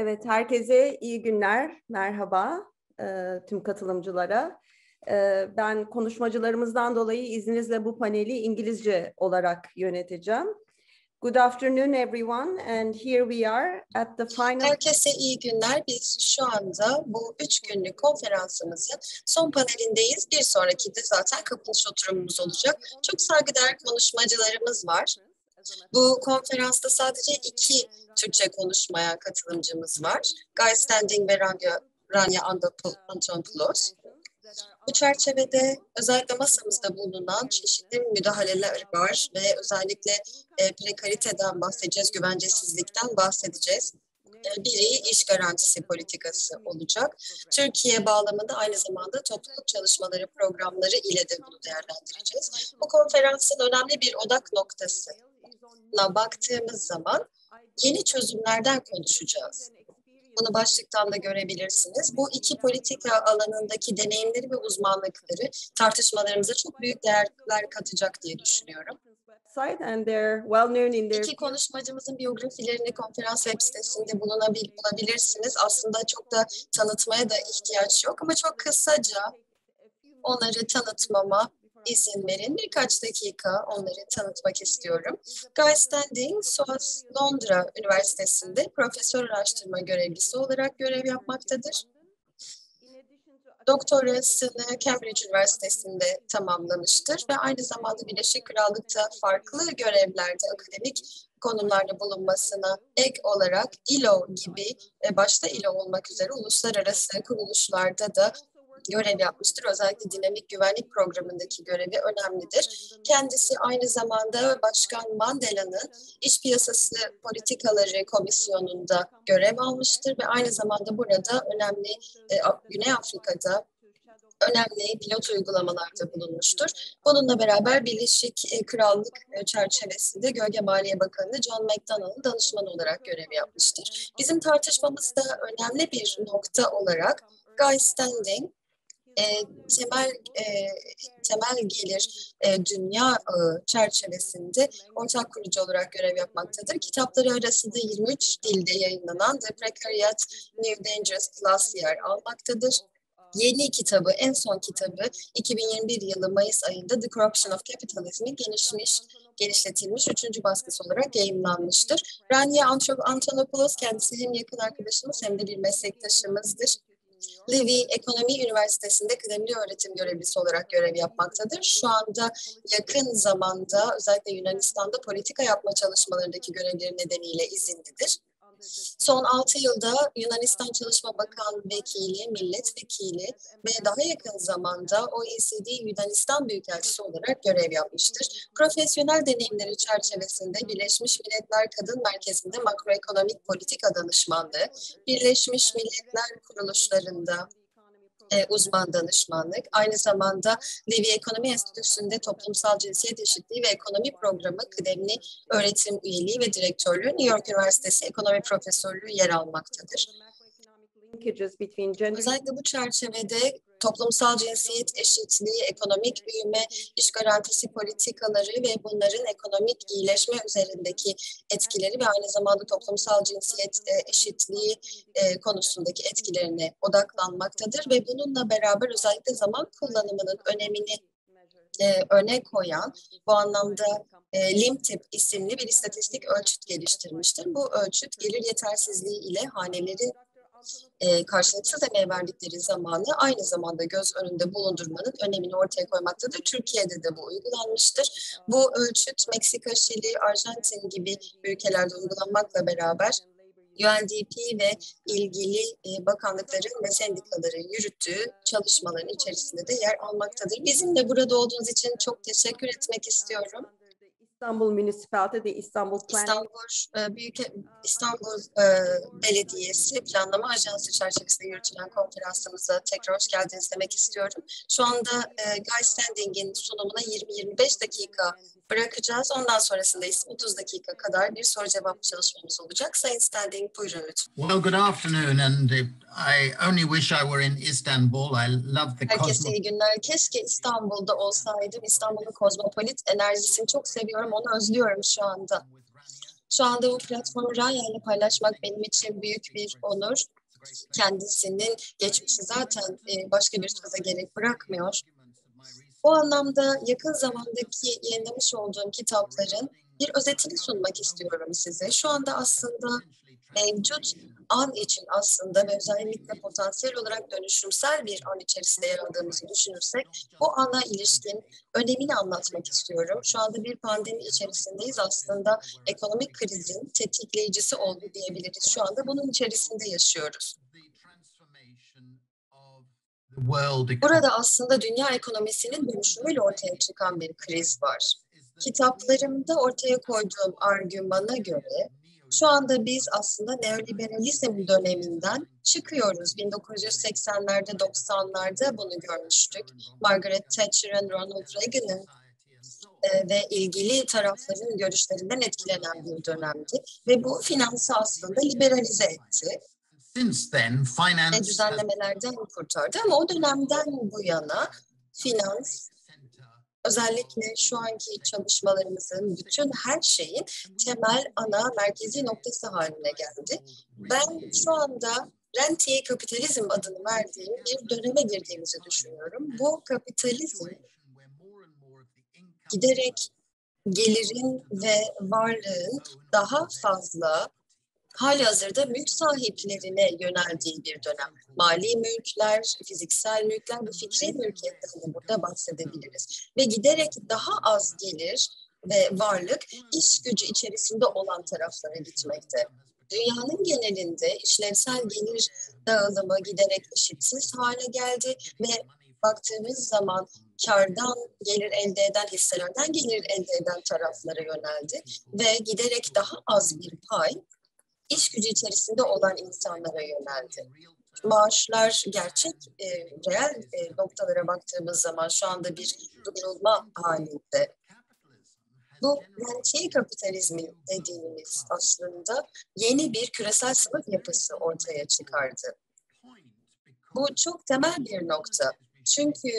Evet, herkese iyi günler, merhaba tüm katılımcılara. Ben konuşmacılarımızdan dolayı izninizle bu paneli İngilizce olarak yöneteceğim. Good afternoon everyone, and here we are at the final... Herkese iyi günler. Biz şu anda bu 3 günlük konferansımızın son panelindeyiz. Bir sonraki de zaten kapanış oturumumuz olacak. Çok saygıdeğer konuşmacılarımız var. Bu konferansta sadece 2 Türkçe konuşmaya katılımcımız var. Guy Standing ve Rania Antonopoulos. Bu çerçevede özellikle masamızda bulunan çeşitli müdahaleler var ve özellikle prekariteden bahsedeceğiz, güvencesizlikten bahsedeceğiz. Biri iş garantisi politikası olacak. Türkiye bağlamında aynı zamanda topluluk çalışmaları programları ile de bunu değerlendireceğiz. Bu konferansın önemli bir odak noktasına baktığımız zaman yeni çözümlerden konuşacağız. Bunu başlıktan da görebilirsiniz. Bu 2 politika alanındaki deneyimleri ve uzmanlıkları tartışmalarımıza çok büyük değerler katacak diye düşünüyorum. İki konuşmacımızın biyografilerini konferans web sitesinde bulabilirsiniz. Aslında çok da tanıtmaya da ihtiyaç yok ama çok kısaca onları tanıtmama izin verin. Birkaç dakika onları tanıtmak istiyorum. Guy Standing, SOAS Londra Üniversitesi'nde profesör araştırma görevlisi olarak görev yapmaktadır. Doktorasını Cambridge Üniversitesi'nde tamamlamıştır ve aynı zamanda Birleşik Krallık'ta farklı görevlerde, akademik konumlarda bulunmasına ek olarak ILO gibi, başta ILO olmak üzere uluslararası kuruluşlarda da görev yapmıştır. Özellikle dinamik güvenlik programındaki görevi önemlidir. Kendisi aynı zamanda Başkan Mandela'nın İş Piyasası Politikaları Komisyonu'nda görev almıştır ve aynı zamanda burada önemli Güney Afrika'da önemli pilot uygulamalarda bulunmuştur. Bununla beraber Birleşik Krallık çerçevesinde Gölge Maliye Bakanı John McDonnell'ın danışmanı olarak görev yapmıştır. Bizim tartışmamızda önemli bir nokta olarak Guy Standing, temel gelir dünya ağı çerçevesinde ortak kurucu olarak görev yapmaktadır. Kitapları arasında 23 dilde yayınlanan The Precariat New Dangerous Class yer almaktadır. Yeni kitabı, en son kitabı 2021 yılı Mayıs ayında The Corruption of Capitalism'in genişletilmiş 3. baskısı olarak yayımlanmıştır. Rania Antonopoulos kendisi hem yakın arkadaşımız hem de bir meslektaşımızdır. Livy Ekonomi Üniversitesi'nde kıdemli öğretim görevlisi olarak görev yapmaktadır. Şu anda yakın zamanda özellikle Yunanistan'da politika yapma çalışmalarındaki görevleri nedeniyle izinlidir. Son 6 yılda Yunanistan Çalışma Bakan Vekili, milletvekili ve daha yakın zamanda OECD Yunanistan Büyükelçisi olarak görev yapmıştır. Profesyonel deneyimleri çerçevesinde Birleşmiş Milletler Kadın Merkezi'nde makroekonomik politika danışmanlığı, Birleşmiş Milletler kuruluşlarında uzman danışmanlık, aynı zamanda Livy Ekonomi Enstitüsü'nde toplumsal cinsiyet eşitliği ve ekonomi programı kıdemli öğretim üyeliği ve direktörlüğü, New York Üniversitesi ekonomi profesörlüğü yer almaktadır. Özellikle bu çerçevede toplumsal cinsiyet eşitliği, ekonomik büyüme, iş garantisi politikaları ve bunların ekonomik iyileşme üzerindeki etkileri ve aynı zamanda toplumsal cinsiyet eşitliği konusundaki etkilerine odaklanmaktadır ve bununla beraber özellikle zaman kullanımının önemini öne koyan bu anlamda LIMTIP isimli bir istatistik ölçüt geliştirmiştir. Bu ölçüt gelir yetersizliği ile hanelerin karşılıksız emeğe verdikleri zamanı aynı zamanda göz önünde bulundurmanın önemini ortaya koymaktadır. Türkiye'de de bu uygulanmıştır. Bu ölçüt Meksika, Şili, Arjantin gibi ülkelerde uygulanmakla beraber UNDP ve ilgili bakanlıkların ve sendikaların yürüttüğü çalışmaların içerisinde de yer almaktadır. Bizimle burada olduğunuz için çok teşekkür etmek istiyorum. İstanbul Municipality, İstanbul Planning. İstanbul Belediyesi Planlama Ajansı çerçevesinde yürütülen konferansımıza tekrar hoş geldiniz demek istiyorum. Şu anda Guy Standing'in sunumuna 20-25 dakika bırakacağız. Ondan sonrasında ise 30 dakika kadar bir soru cevap çalışmamız olacak. Sayın Standing, buyurun lütfen. Well, good afternoon, and I only wish I were in Istanbul. I love the Herkese iyi günler. Keşke İstanbul'da olsaydım. İstanbul'un kozmopolit enerjisini çok seviyorum. Onu özlüyorum şu anda. Şu anda bu platformu Raya ile paylaşmak benim için büyük bir onur. Kendisinin geçmişi zaten başka bir söze gerek bırakmıyor. Bu anlamda yakın zamandaki yayınlamış olduğum kitapların bir özetini sunmak istiyorum size. Şu anda aslında mevcut an için aslında ve özellikle potansiyel olarak dönüşümsel bir an içerisinde yer aldığımızı düşünürsek bu ana ilişkin önemini anlatmak istiyorum. Şu anda bir pandemi içerisindeyiz. Aslında ekonomik krizin tetikleyicisi oldu diyebiliriz. Şu anda bunun içerisinde yaşıyoruz. Burada aslında dünya ekonomisinin dönüşümüyle ortaya çıkan bir kriz var. Kitaplarımda ortaya koyduğum argümana göre şu anda biz aslında neoliberalizm döneminden çıkıyoruz. 1980'lerde, 90'larda bunu görmüştük. Margaret Thatcher'ın, Ronald Reagan'ın ve ilgili tarafların görüşlerinden etkilenen bir dönemdi. Ve bu finansı aslında liberalize etti. Ve düzenlemelerden kurtardı. Ama o dönemden bu yana finans, özellikle şu anki çalışmalarımızın bütün her şeyin temel, ana, merkezi noktası haline geldi. Ben şu anda rentier kapitalizm adını verdiğim bir döneme girdiğimizi düşünüyorum. Bu kapitalizm giderek gelirin ve varlığın daha fazla halihazırda mülk sahiplerine yöneldiği bir dönem. Mali mülkler, fiziksel mülkler ve fikri mülkiyetten de burada bahsedebiliriz. Ve giderek daha az gelir ve varlık iş gücü içerisinde olan taraflara gitmekte. Dünyanın genelinde işlevsel gelir dağılımı giderek eşitsiz hale geldi ve baktığımız zaman kardan gelir elde eden, hisselerden gelir elde eden taraflara yöneldi ve giderek daha az bir pay iş gücü içerisinde olan insanlara yöneldi. Maaşlar gerçek, reel noktalara baktığımız zaman şu anda bir durulma halinde. Bu rentier kapitalizmi dediğimiz aslında yeni bir küresel sınıf yapısı ortaya çıkardı. Bu çok temel bir nokta. Çünkü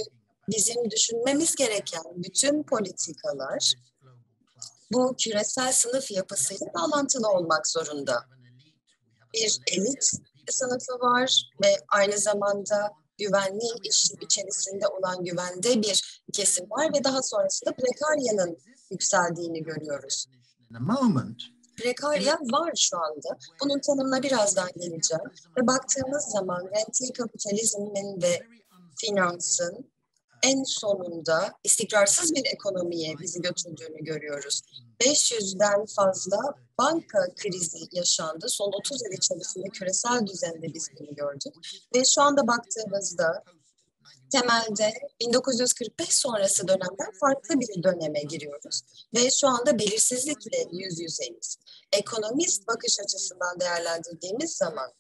bizim düşünmemiz gereken bütün politikalar bu küresel sınıf yapısıyla bağlantılı olmak zorunda. Bir elit sınıfı var ve aynı zamanda güvenli iş içerisinde olan güvende bir kesim var ve daha sonrasında prekaryanın yükseldiğini görüyoruz. Prekarya var şu anda. Bunun tanımına birazdan geleceğim. Ve baktığımız zaman rentier kapitalizmin ve finansın en sonunda istikrarsız bir ekonomiye bizi götürdüğünü görüyoruz. 500'den fazla banka krizi yaşandı. Son 30 yıl içerisinde küresel düzende biz bunu gördük. Ve şu anda baktığımızda temelde 1945 sonrası dönemden farklı bir döneme giriyoruz. Ve şu anda belirsizlikle yüz yüzeyiz. Ekonomist bakış açısından değerlendirdiğimiz zaman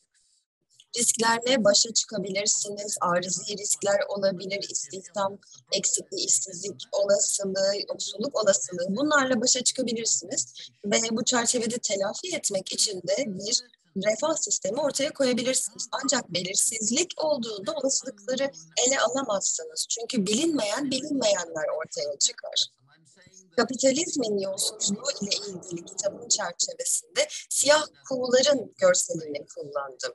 risklerle başa çıkabilirsiniz. Arızi riskler olabilir, istihdam eksikliği, işsizlik olasılığı, yoksulluk olasılığı. Bunlarla başa çıkabilirsiniz. Ve bu çerçevede telafi etmek için de bir refah sistemi ortaya koyabilirsiniz. Ancak belirsizlik olduğunda olasılıkları ele alamazsınız. Çünkü bilinmeyenler ortaya çıkar. Kapitalizmin yolsuzluğu ile ilgili kitabın çerçevesinde siyah kuğuların görselini kullandım.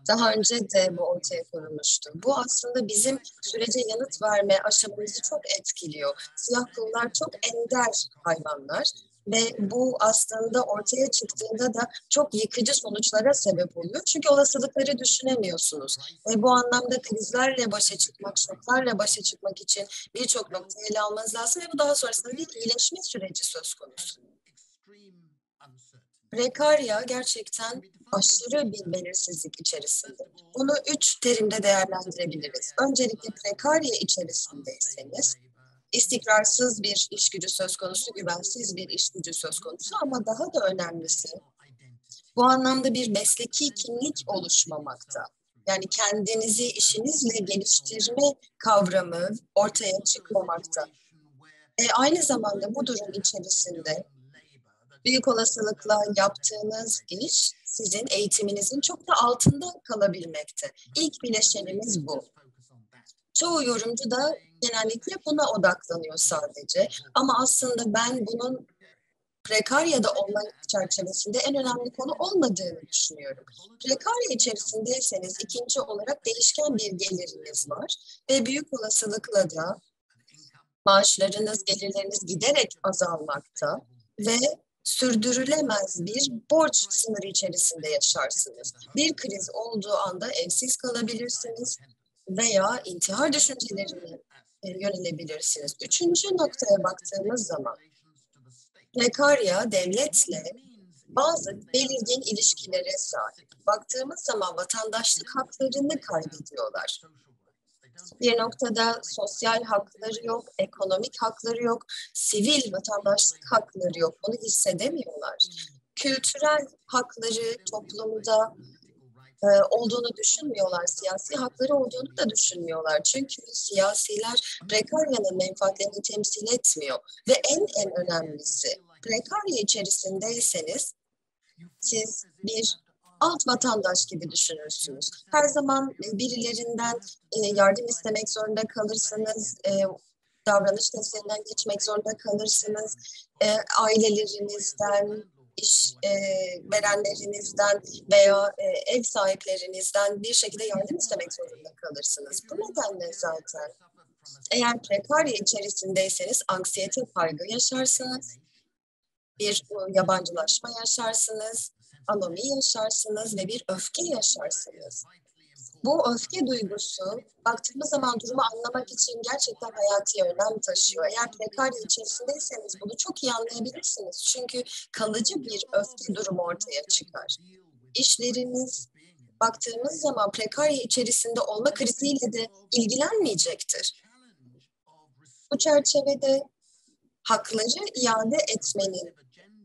Daha önce de bu ortaya konulmuştu. Bu aslında bizim sürece yanıt verme aşamamızı çok etkiliyor. Siyah kuğular çok ender hayvanlar ve bu aslında ortaya çıktığında da çok yıkıcı sonuçlara sebep oluyor. Çünkü olasılıkları düşünemiyorsunuz. Ve bu anlamda krizlerle başa çıkmak, şoklarla başa çıkmak için birçok noktayı ele almanız lazım ve bu daha sonrasında bir iyileşme süreci söz konusu. Prekarya gerçekten aşırı bir belirsizlik içerisinde. Bunu 3 terimde değerlendirebiliriz. Öncelikle prekarya içerisindeyseniz, istikrarsız bir iş gücü söz konusu, güvensiz bir iş gücü söz konusu ama daha da önemlisi bu anlamda bir mesleki kimlik oluşmamakta. Yani kendinizi işinizle geliştirme kavramı ortaya çıkmamakta. Aynı zamanda bu durum içerisinde büyük olasılıkla yaptığınız iş sizin eğitiminizin çok da altında kalabilmekte. İlk bileşenimiz bu. Çoğu yorumcu da genellikle buna odaklanıyor sadece. Ama aslında ben bunun prekaryada olma çerçevesinde en önemli konu olmadığını düşünüyorum. Prekarya içerisindeyseniz ikinci olarak değişken bir geliriniz var ve büyük olasılıkla da maaşlarınız, gelirleriniz giderek azalmakta ve sürdürülemez bir borç sınırı içerisinde yaşarsınız. Bir kriz olduğu anda evsiz kalabilirsiniz veya intihar düşüncelerine yönelebilirsiniz. Üçüncü noktaya baktığımız zaman prekarya devletle bazı belirgin ilişkilere sahip. Baktığımız zaman vatandaşlık haklarını kaybediyorlar. Bir noktada sosyal hakları yok, ekonomik hakları yok, sivil vatandaşlık hakları yok. Bunu hissedemiyorlar. Kültürel hakları toplumda olduğunu düşünmüyorlar. Siyasi hakları olduğunu da düşünmüyorlar. Çünkü siyasiler prekaryanın menfaatlerini temsil etmiyor. Ve en önemlisi, prekarya içerisindeyseniz siz bir alt vatandaş gibi düşünürsünüz. Her zaman birilerinden yardım istemek zorunda kalırsınız, davranış testlerinden geçmek zorunda kalırsınız, ailelerinizden, iş verenlerinizden veya ev sahiplerinizden bir şekilde yardım istemek zorunda kalırsınız. Bu nedenle zaten eğer prekarya içerisindeyseniz anksiyete, kaygı yaşarsınız, bir yabancılaşma yaşarsınız, anomi yaşarsınız ve bir öfke yaşarsınız. Bu öfke duygusu baktığımız zaman durumu anlamak için gerçekten hayati önem taşıyor. Eğer prekarya içerisindeyseniz bunu çok iyi anlayabilirsiniz. Çünkü kalıcı bir öfke durumu ortaya çıkar. İşleriniz baktığımız zaman prekarya içerisinde olma kriziyle de ilgilenmeyecektir. Bu çerçevede hakları iade etmenin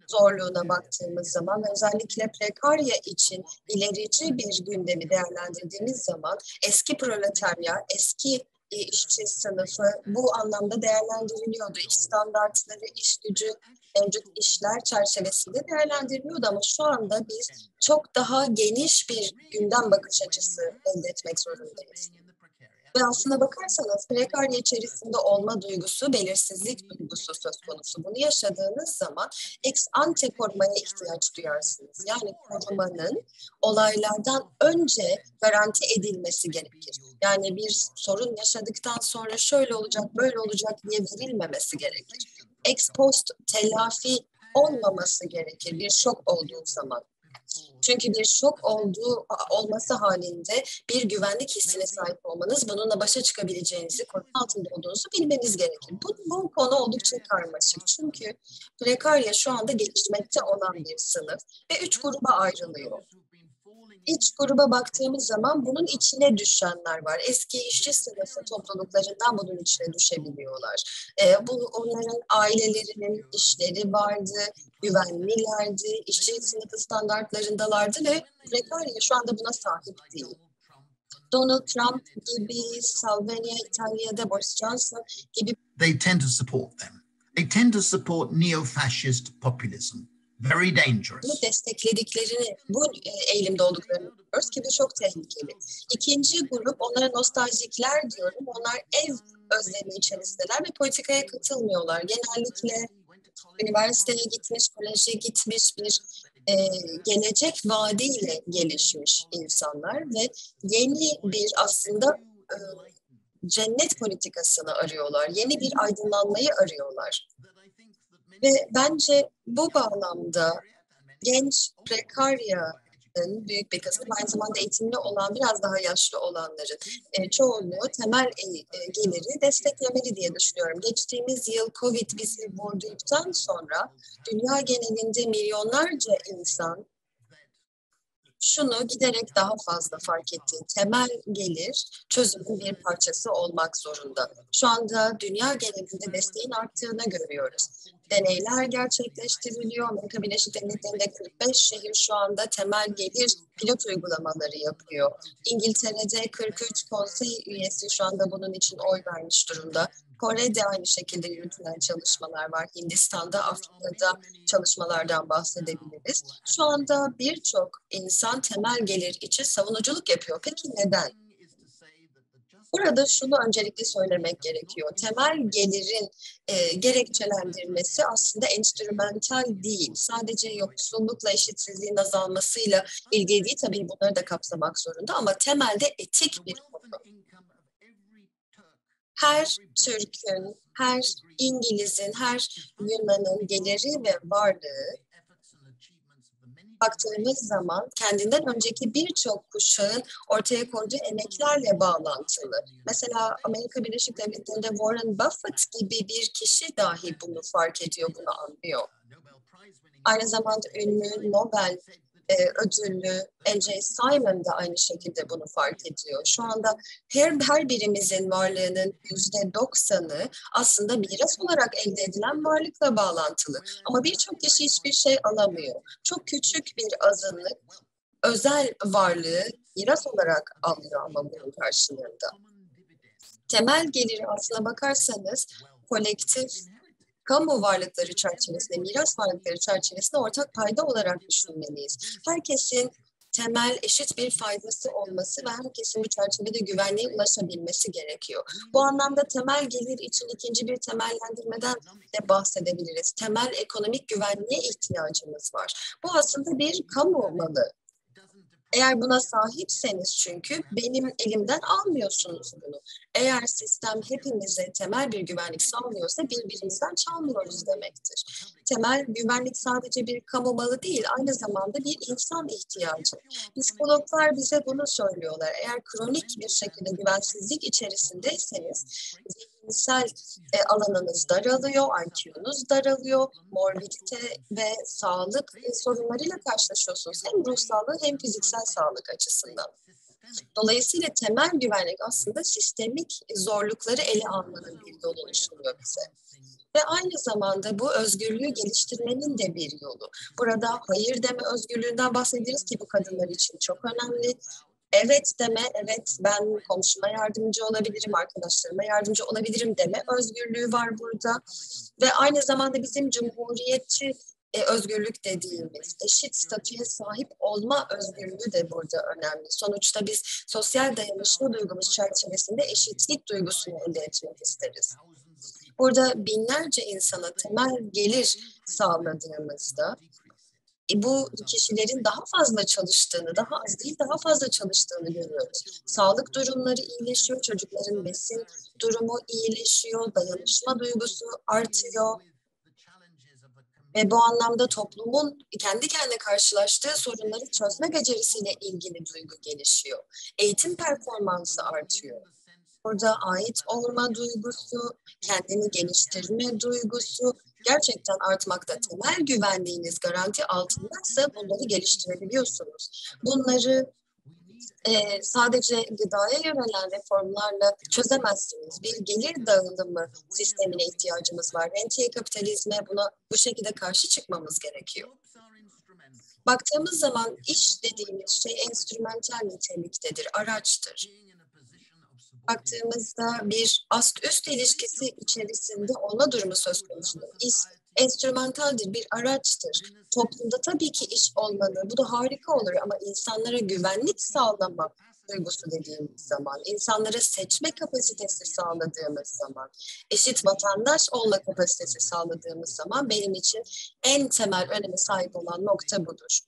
zorluğuna baktığımız zaman özellikle prekarya için ilerici bir gündemi değerlendirdiğimiz zaman eski proletarya, eski işçi sınıfı bu anlamda değerlendiriliyordu. İş standartları, iş gücü, mevcut işler çerçevesinde değerlendiriliyordu ama şu anda biz çok daha geniş bir gündem bakış açısı elde etmek zorundayız. Ve aslına bakarsanız prekarya içerisinde olma duygusu, belirsizlik duygusu söz konusu. Bunu yaşadığınız zaman ex ante korumaya ihtiyaç duyarsınız. Yani korumanın olaylardan önce garanti edilmesi gerekir. Yani bir sorun yaşadıktan sonra şöyle olacak, böyle olacak diye verilmemesi gerekir. Ex post telafi olmaması gerekir bir şok olduğu zaman. Çünkü bir şok olması halinde bir güvenlik hissine sahip olmanız, bununla başa çıkabileceğinizi, koruma altında olduğunuzu bilmeniz gerekir. Bu konu oldukça karmaşık. Çünkü prekarya şu anda gelişmekte olan bir sınıf ve 3 gruba ayrılıyor. İç gruba baktığımız zaman bunun içine düşenler var. Eski işçi sınıfı topluluklarından bunun içine düşebiliyorlar. Onların ailelerinin işleri vardı, güvenlilerdi, işçi sınıfı standartlarındalardı ve prekarya şu anda buna sahip değil. Donald Trump gibi, Salvini, İtalya'da Boris Johnson gibi. They tend to support them. They tend to support neo-fascist populism. Very dangerous. Desteklediklerini, bu eğilimde olduklarını biliyoruz ki bu çok tehlikeli. İkinci grup, onlara nostaljikler diyorum. Onlar ev özlemi içerisindeler ve politikaya katılmıyorlar. Genellikle üniversiteye gitmiş, koleje gitmiş bir gelecek vaadiyle gelişmiş insanlar ve yeni bir aslında cennet politikasını arıyorlar. Yeni bir aydınlanmayı arıyorlar. Ve bence bu bağlamda genç prekaryanın büyük bir kısmı, aynı zamanda eğitimli olan biraz daha yaşlı olanların çoğunluğu temel geliri desteklemeli diye düşünüyorum. Geçtiğimiz yıl Covid bizi vurduktan sonra dünya genelinde milyonlarca insan şunu giderek daha fazla fark ettiği, temel gelir çözümün bir parçası olmak zorunda. Şu anda dünya genelinde desteğin arttığını görüyoruz. Deneyler gerçekleştiriliyor. Amerika Birleşik Devletleri'nde 45 şehir şu anda temel gelir pilot uygulamaları yapıyor. İngiltere'de 43 konsey üyesi şu anda bunun için oy vermiş durumda. Kore'de aynı şekilde yürütülen çalışmalar var. Hindistan'da, Afrika'da çalışmalardan bahsedebiliriz. Şu anda birçok insan temel gelir için savunuculuk yapıyor. Peki neden? Burada şunu öncelikle söylemek gerekiyor. Temel gelirin gerekçelendirmesi aslında enstrümantal değil. Sadece yoksullukla eşitsizliğin azalmasıyla ilgili değil, tabii bunları da kapsamak zorunda ama temelde etik bir konu. Her Türk'ün, her İngiliz'in, her Yunan'ın geliri ve varlığı baktığımız zaman kendinden önceki birçok kuşağın ortaya koyduğu emeklerle bağlantılı. Mesela Amerika Birleşik Devletleri'nde Warren Buffett gibi bir kişi dahi bunu fark ediyor, bunu anlıyor. Aynı zamanda ünlü Nobel ödüllü N.J. Simon da aynı şekilde bunu fark ediyor. Şu anda her birimizin varlığının %90'ı aslında miras olarak elde edilen varlıkla bağlantılı. Ama birçok kişi hiçbir şey alamıyor. Çok küçük bir azınlık özel varlığı miras olarak alıyor ama bunun karşılığında. Temel geliri aslına bakarsanız kolektif kamu varlıkları çerçevesinde, miras varlıkları çerçevesinde ortak payda olarak düşünmeliyiz. Herkesin temel eşit bir faydası olması ve herkesin bu çerçevede güvenliğe ulaşabilmesi gerekiyor. Bu anlamda temel gelir için ikinci bir temellendirmeden de bahsedebiliriz. Temel ekonomik güvenliğe ihtiyacımız var. Bu aslında bir kamu malı. Eğer buna sahipseniz çünkü benim elimden almıyorsunuz bunu. Eğer sistem hepimize temel bir güvenlik sağlıyorsa birbirimizden çalmıyoruz demektir. Temel güvenlik sadece bir kamu malı değil, aynı zamanda bir insan ihtiyacı. Psikologlar bize bunu söylüyorlar. Eğer kronik bir şekilde güvensizlik içerisindeyseniz zihinsel alanınız daralıyor, IQ'nuz daralıyor, morbidite ve sağlık sorunlarıyla karşılaşıyorsunuz. Hem ruh sağlığı hem fiziksel sağlık açısından. Dolayısıyla temel güvenlik aslında sistemik zorlukları ele almanın bir yolunu sunuyor bize. Ve aynı zamanda bu özgürlüğü geliştirmenin de bir yolu. Burada hayır deme özgürlüğünden bahsederiz ki bu kadınlar için çok önemli. Evet deme, evet ben komşuma yardımcı olabilirim, arkadaşlarıma yardımcı olabilirim deme özgürlüğü var burada. Ve aynı zamanda bizim cumhuriyetçi özgürlük dediğimiz eşit statüye sahip olma özgürlüğü de burada önemli. Sonuçta biz sosyal dayanışma duygumuz çerçevesinde eşitlik duygusunu elde etmek isteriz. Burada binlerce insana temel gelir sağladığımızda bu kişilerin daha fazla çalıştığını, daha az değil daha fazla çalıştığını görüyoruz. Sağlık durumları iyileşiyor, çocukların besin durumu iyileşiyor, dayanışma duygusu artıyor. Ve bu anlamda toplumun kendi kendine karşılaştığı sorunları çözme becerisiyle ilgili duygu gelişiyor. Eğitim performansı artıyor. Burada ait olma duygusu, kendini geliştirme duygusu gerçekten artmakta. Temel güvenliğiniz garanti altındaysa bunları geliştirebiliyorsunuz. Bunları sadece gıdaya yönelen reformlarla çözemezsiniz. Bir gelir dağılımı sistemine ihtiyacımız var. Rentiye kapitalizme buna bu şekilde karşı çıkmamız gerekiyor. Baktığımız zaman iş dediğimiz şey enstrümantal niteliktedir, araçtır. Baktığımızda bir ast-üst ilişkisi içerisinde olma durumu söz konusudur. İş enstrümantaldir, bir araçtır. Toplumda tabii ki iş olmalı, bu da harika olur ama insanlara güvenlik sağlama duygusu dediğimiz zaman, insanlara seçme kapasitesi sağladığımız zaman, eşit vatandaş olma kapasitesi sağladığımız zaman benim için en temel öneme sahip olan nokta budur.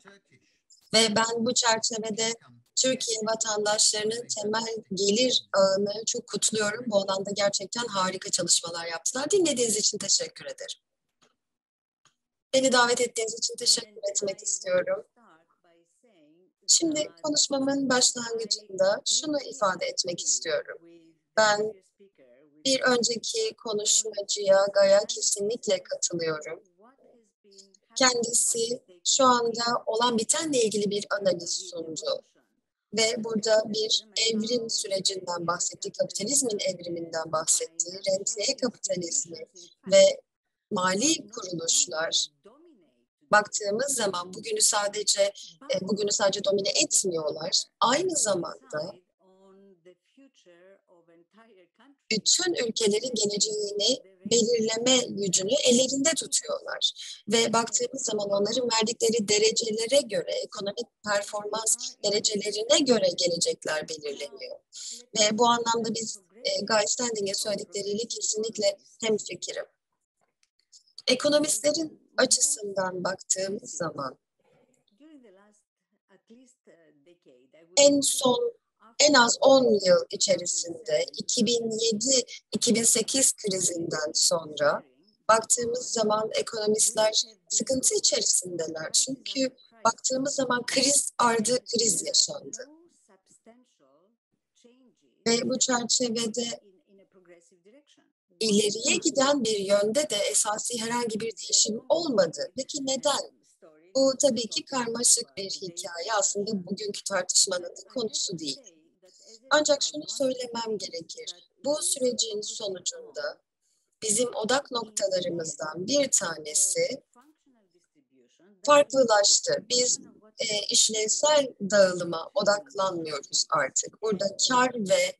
Ve ben bu çerçevede Türkiye vatandaşlarının temel gelir ağını çok kutluyorum. Bu alanda gerçekten harika çalışmalar yaptılar. Dinlediğiniz için teşekkür ederim. Beni davet ettiğiniz için teşekkür etmek istiyorum. Şimdi konuşmamın başlangıcında şunu ifade etmek istiyorum. Ben bir önceki konuşmacıya, Gaya kesinlikle katılıyorum. Kendisi şu anda olan bitenle ilgili bir analiz sundu. Ve burada bir evrim sürecinden bahsetti, kapitalizmin evriminden bahsetti, rentiye kapitalizmi ve mali kuruluşlar baktığımız zaman bugünü sadece domine etmiyorlar. Aynı zamanda bütün ülkelerin geleceğini belirleme gücünü ellerinde tutuyorlar. Ve baktığımız zaman onların verdikleri derecelere göre, ekonomik performans derecelerine göre gelecekler belirleniyor. Ve bu anlamda biz Guy Standing'e söyledikleriyle kesinlikle hemfikirim. Ekonomistlerin açısından baktığımız zaman en az 10 yıl içerisinde 2007-2008 krizinden sonra baktığımız zaman ekonomistler sıkıntı içerisindeler. Çünkü baktığımız zaman kriz ardı kriz yaşandı. Ve bu çerçevede ileriye giden bir yönde de esasi herhangi bir değişim olmadı. Peki neden? Bu tabii ki karmaşık bir hikaye. Aslında bugünkü tartışmanın da konusu değil. Ancak şunu söylemem gerekir. Bu sürecin sonucunda bizim odak noktalarımızdan bir tanesi farklılaştı. Biz işlevsel dağılıma odaklanmıyoruz artık. Burada kar ve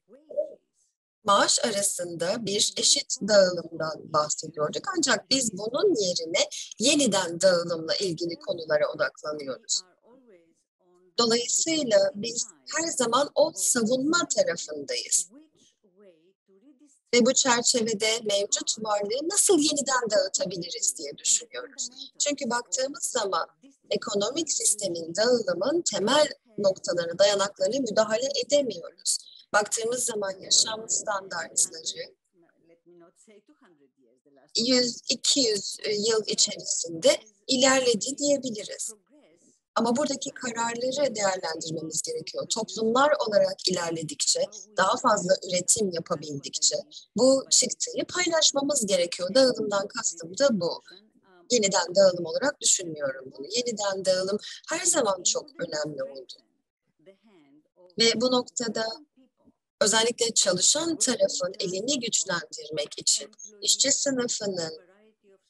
maaş arasında bir eşit dağılımdan bahsediyorduk. Ancak biz bunun yerine yeniden dağılımla ilgili konulara odaklanıyoruz. Dolayısıyla biz her zaman o savunma tarafındayız. Ve bu çerçevede mevcut varlığı nasıl yeniden dağıtabiliriz diye düşünüyoruz. Çünkü baktığımız zaman ekonomik sistemin dağılımın temel noktalarına, dayanaklarına müdahale edemiyoruz. Baktığımız zaman yaşam standartları 100-200 yıl içerisinde ilerledi diyebiliriz. Ama buradaki kararları değerlendirmemiz gerekiyor. Toplumlar olarak ilerledikçe, daha fazla üretim yapabildikçe bu çıktıyı paylaşmamız gerekiyor. Dağılımdan kastım da bu. Yeniden dağılım olarak düşünmüyorum bunu. Yeniden dağılım her zaman çok önemli oldu. Ve bu noktada özellikle çalışan tarafın elini güçlendirmek için işçi sınıfının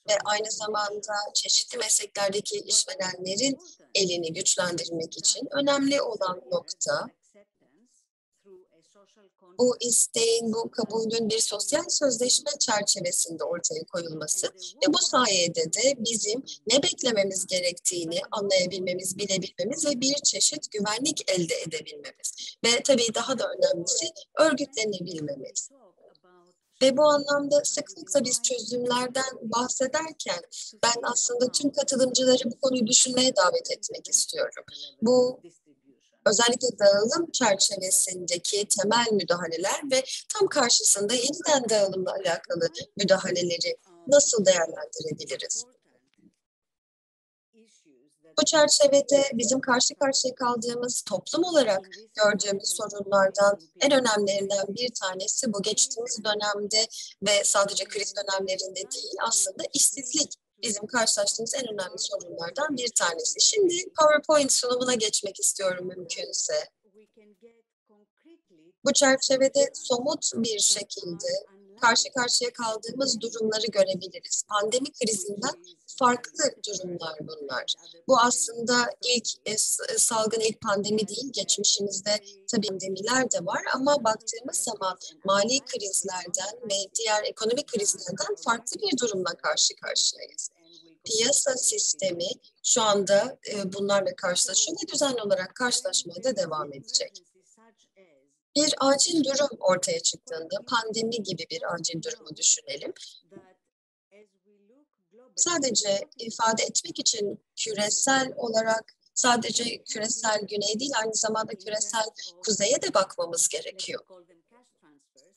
ve aynı zamanda çeşitli mesleklerdeki işverenlerin elini güçlendirmek için önemli olan nokta bu isteğin, bu kabulün bir sosyal sözleşme çerçevesinde ortaya koyulması ve bu sayede de bizim ne beklememiz gerektiğini anlayabilmemiz, bilebilmemiz ve bir çeşit güvenlik elde edebilmemiz. Ve tabii daha da önemlisi örgütlenebilmemiz. Ve bu anlamda sıklıkla biz çözümlerden bahsederken ben aslında tüm katılımcıları bu konuyu düşünmeye davet etmek istiyorum. Bu özellikle dağılım çerçevesindeki temel müdahaleler ve tam karşısında yeniden dağılımla alakalı müdahaleleri nasıl değerlendirebiliriz? Bu çerçevede bizim karşı karşıya kaldığımız toplum olarak gördüğümüz sorunlardan en önemlilerinden bir tanesi bu geçtiğimiz dönemde ve sadece kriz dönemlerinde değil aslında işsizlik bizim karşılaştığımız en önemli sorunlardan bir tanesi. Şimdi PowerPoint sunumuna geçmek istiyorum mümkünse. Bu çerçevede somut bir şekilde karşı karşıya kaldığımız durumları görebiliriz. Pandemi krizinden farklı durumlar bunlar. Bu aslında ilk salgın, ilk pandemi değil. Geçmişimizde tabii pandemiler de var ama baktığımız zaman mali krizlerden ve diğer ekonomik krizlerden farklı bir durumla karşı karşıyayız. Piyasa sistemi şu anda bunlarla karşılaşıyor ve düzenli olarak karşılaşmaya da devam edecek. Bir acil durum ortaya çıktığında, pandemi gibi bir acil durumu düşünelim. Sadece ifade etmek için küresel olarak sadece küresel güney değil, aynı zamanda küresel kuzeye de bakmamız gerekiyor.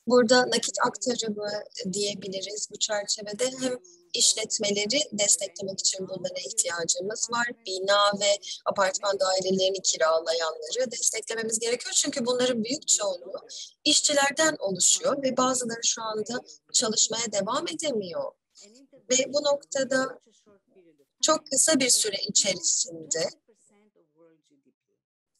Burada nakit aktarımı diyebiliriz bu çerçevede. Hem işletmeleri desteklemek için bunlara ihtiyacımız var. Bina ve apartman dairelerini kiralayanları desteklememiz gerekiyor. Çünkü bunların büyük çoğunluğu işçilerden oluşuyor ve bazıları şu anda çalışmaya devam edemiyor. Ve bu noktada çok kısa bir süre içerisinde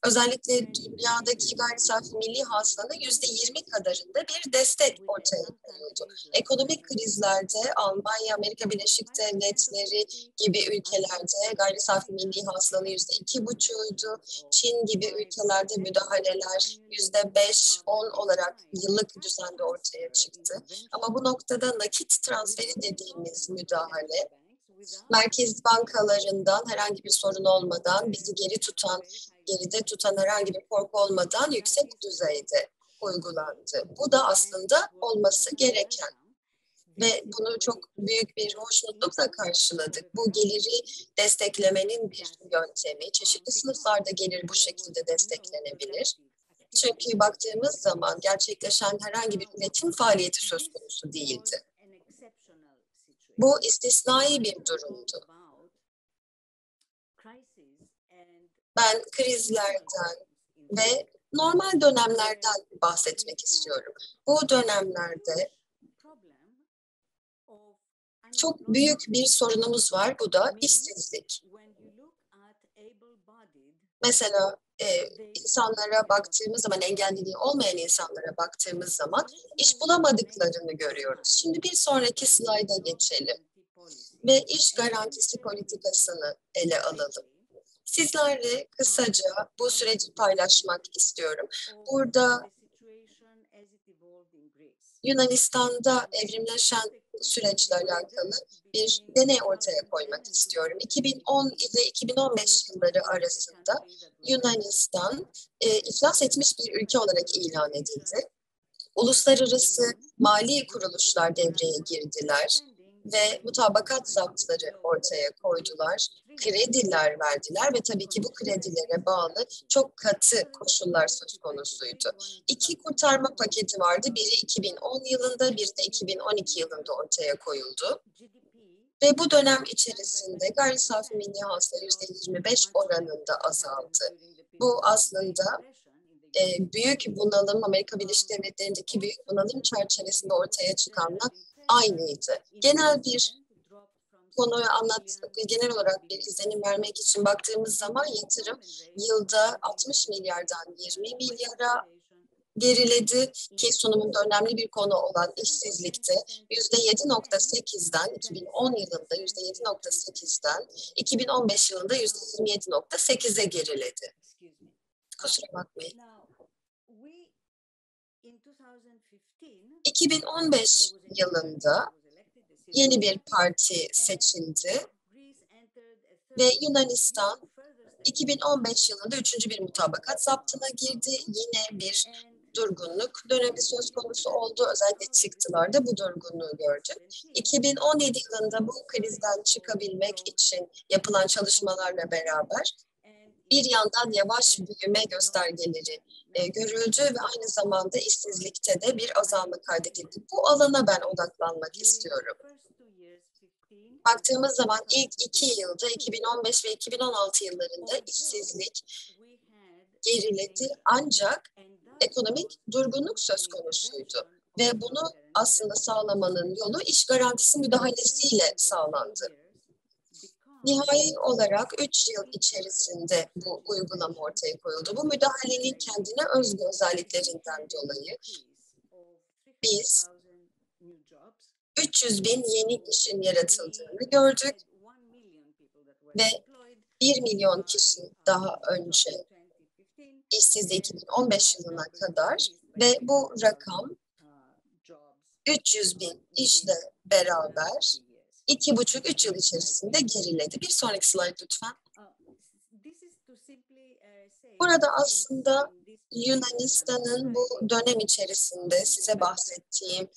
özellikle dünyadaki gayri safi milli hasılanın %20 kadarında bir destek ortaya koyuldu. Ekonomik krizlerde Almanya, Amerika Birleşik Devletleri gibi ülkelerde gayri safi milli hasılanın %2,5'uydu. Çin gibi ülkelerde müdahaleler %5-10 olarak yıllık düzende ortaya çıktı. Ama bu noktada nakit transferi dediğimiz müdahale, merkez bankalarından herhangi bir sorun olmadan, bizi geride tutan herhangi bir korku olmadan yüksek düzeyde uygulandı. Bu da aslında olması gereken ve bunu çok büyük bir hoşnutlukla karşıladık. Bu geliri desteklemenin bir yöntemi. Çeşitli sınıflarda gelir bu şekilde desteklenebilir. Çünkü baktığımız zaman gerçekleşen herhangi bir üretim faaliyeti söz konusu değildi. Bu istisnai bir durumdu. Ben krizlerden ve normal dönemlerden bahsetmek istiyorum. Bu dönemlerde çok büyük bir sorunumuz var. Bu da işsizlik. Mesela insanlara baktığımız zaman, engelliliği olmayan insanlara baktığımız zaman iş bulamadıklarını görüyoruz. Şimdi bir sonraki slayda geçelim ve iş garantisi politikasını ele alalım. Sizlerle kısaca bu süreci paylaşmak istiyorum. Burada Yunanistan'da evrimleşen süreçle alakalı bir deney ortaya koymak istiyorum. 2010 ile 2015 yılları arasında Yunanistan iflas etmiş bir ülke olarak ilan edildi. Uluslararası mali kuruluşlar devreye girdiler ve mutabakat zaptları ortaya koydular, krediler verdiler ve tabii ki bu kredilere bağlı çok katı koşullar söz konusuydu. İki kurtarma paketi vardı, biri 2010 yılında, biri de 2012 yılında ortaya koyuldu. Ve bu dönem içerisinde gayri safi milli hasıla %25 oranında azaldı. Bu aslında büyük bunalım, Amerika Birleşik Devletleri'ndeki büyük bunalım çerçevesinde ortaya çıkanla aynıydı. Genel bir konuyu genel olarak bir izlenim vermek için baktığımız zaman yatırım yılda 60 milyardan 20 milyara geriledi ki sunumunda önemli bir konu olan işsizlikte %7,8'den 2010 yılında %7,8'den 2015 yılında %27,8'e geriledi. Kusura bakmayın. 2015 yılında yeni bir parti seçildi ve Yunanistan 2015 yılında 3. bir mutabakat zaptına girdi. Yine bir durgunluk dönemi söz konusu oldu. Özellikle çıktılarda bu durgunluğu gördük. 2017 yılında bu krizden çıkabilmek için yapılan çalışmalarla beraber bir yandan yavaş büyüme göstergeleri görüldü ve aynı zamanda işsizlikte de bir azalma kaydedildi. Bu alana ben odaklanmak istiyorum. Baktığımız zaman ilk 2 yılda 2015 ve 2016 yıllarında işsizlik geriledi ancak ekonomik durgunluk söz konusuydu. Ve bunu aslında sağlamanın yolu iş garantisi müdahalesiyle sağlandı. Nihai olarak 3 yıl içerisinde bu uygulama ortaya koyuldu. Bu müdahalenin kendine özgü özelliklerinden dolayı biz 300 bin yeni işin yaratıldığını gördük ve 1 milyon kişi daha önce işsizliği 2015 yılına kadar ve bu rakam 300 bin işle beraber 2,5-3 yıl içerisinde geriledi. Bir sonraki slide lütfen. Burada aslında Yunanistan'ın bu dönem içerisinde size bahsettiğim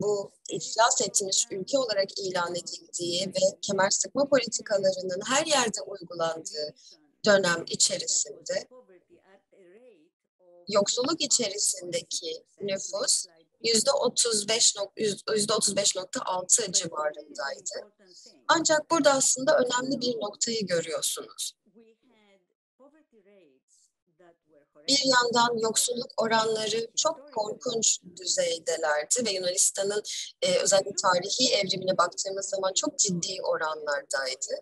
bu iflas etmiş ülke olarak ilan edildiği ve kemer sıkma politikalarının her yerde uygulandığı dönem içerisinde yoksulluk içerisindeki nüfus %35,6 civarındaydı. Ancak burada aslında önemli bir noktayı görüyorsunuz. Bir yandan yoksulluk oranları çok korkunç düzeydelerdi ve Yunanistan'ın özellikle tarihi evrimine baktığımız zaman çok ciddi oranlardaydı.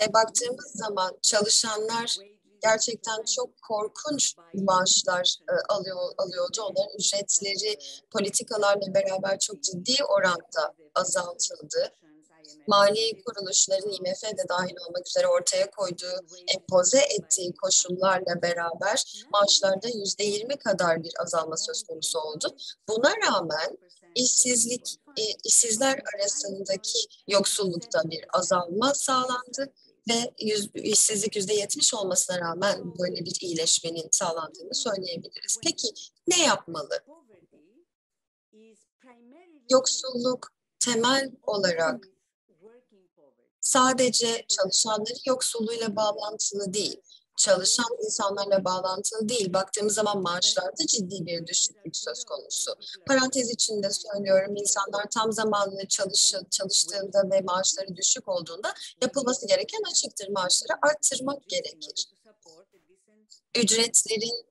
Ve baktığımız zaman çalışanlar gerçekten çok korkunç maaşlar alıyordu. Onların ücretleri politikalarla beraber çok ciddi oranda azaltıldı. Mali kuruluşların IMF de dahil olmak üzere ortaya koyduğu, empoze ettiği koşullarla beraber maaşlarda %20 kadar bir azalma söz konusu oldu. Buna rağmen işsizler arasındaki yoksullukta bir azalma sağlandı ve işsizlik %70 olmasına rağmen böyle bir iyileşmenin sağlandığını söyleyebiliriz. Peki ne yapmalı? Yoksulluk temel olarak sadece çalışanların yoksulluğuyla bağlantılı değil, çalışan insanlarla bağlantılı değil. Baktığımız zaman maaşlarda ciddi bir düşüklük söz konusu. Parantez içinde söylüyorum, insanlar tam zamanlı çalıştığında ve maaşları düşük olduğunda yapılması gereken açıktır. Maaşları arttırmak gerekir. Ücretlerin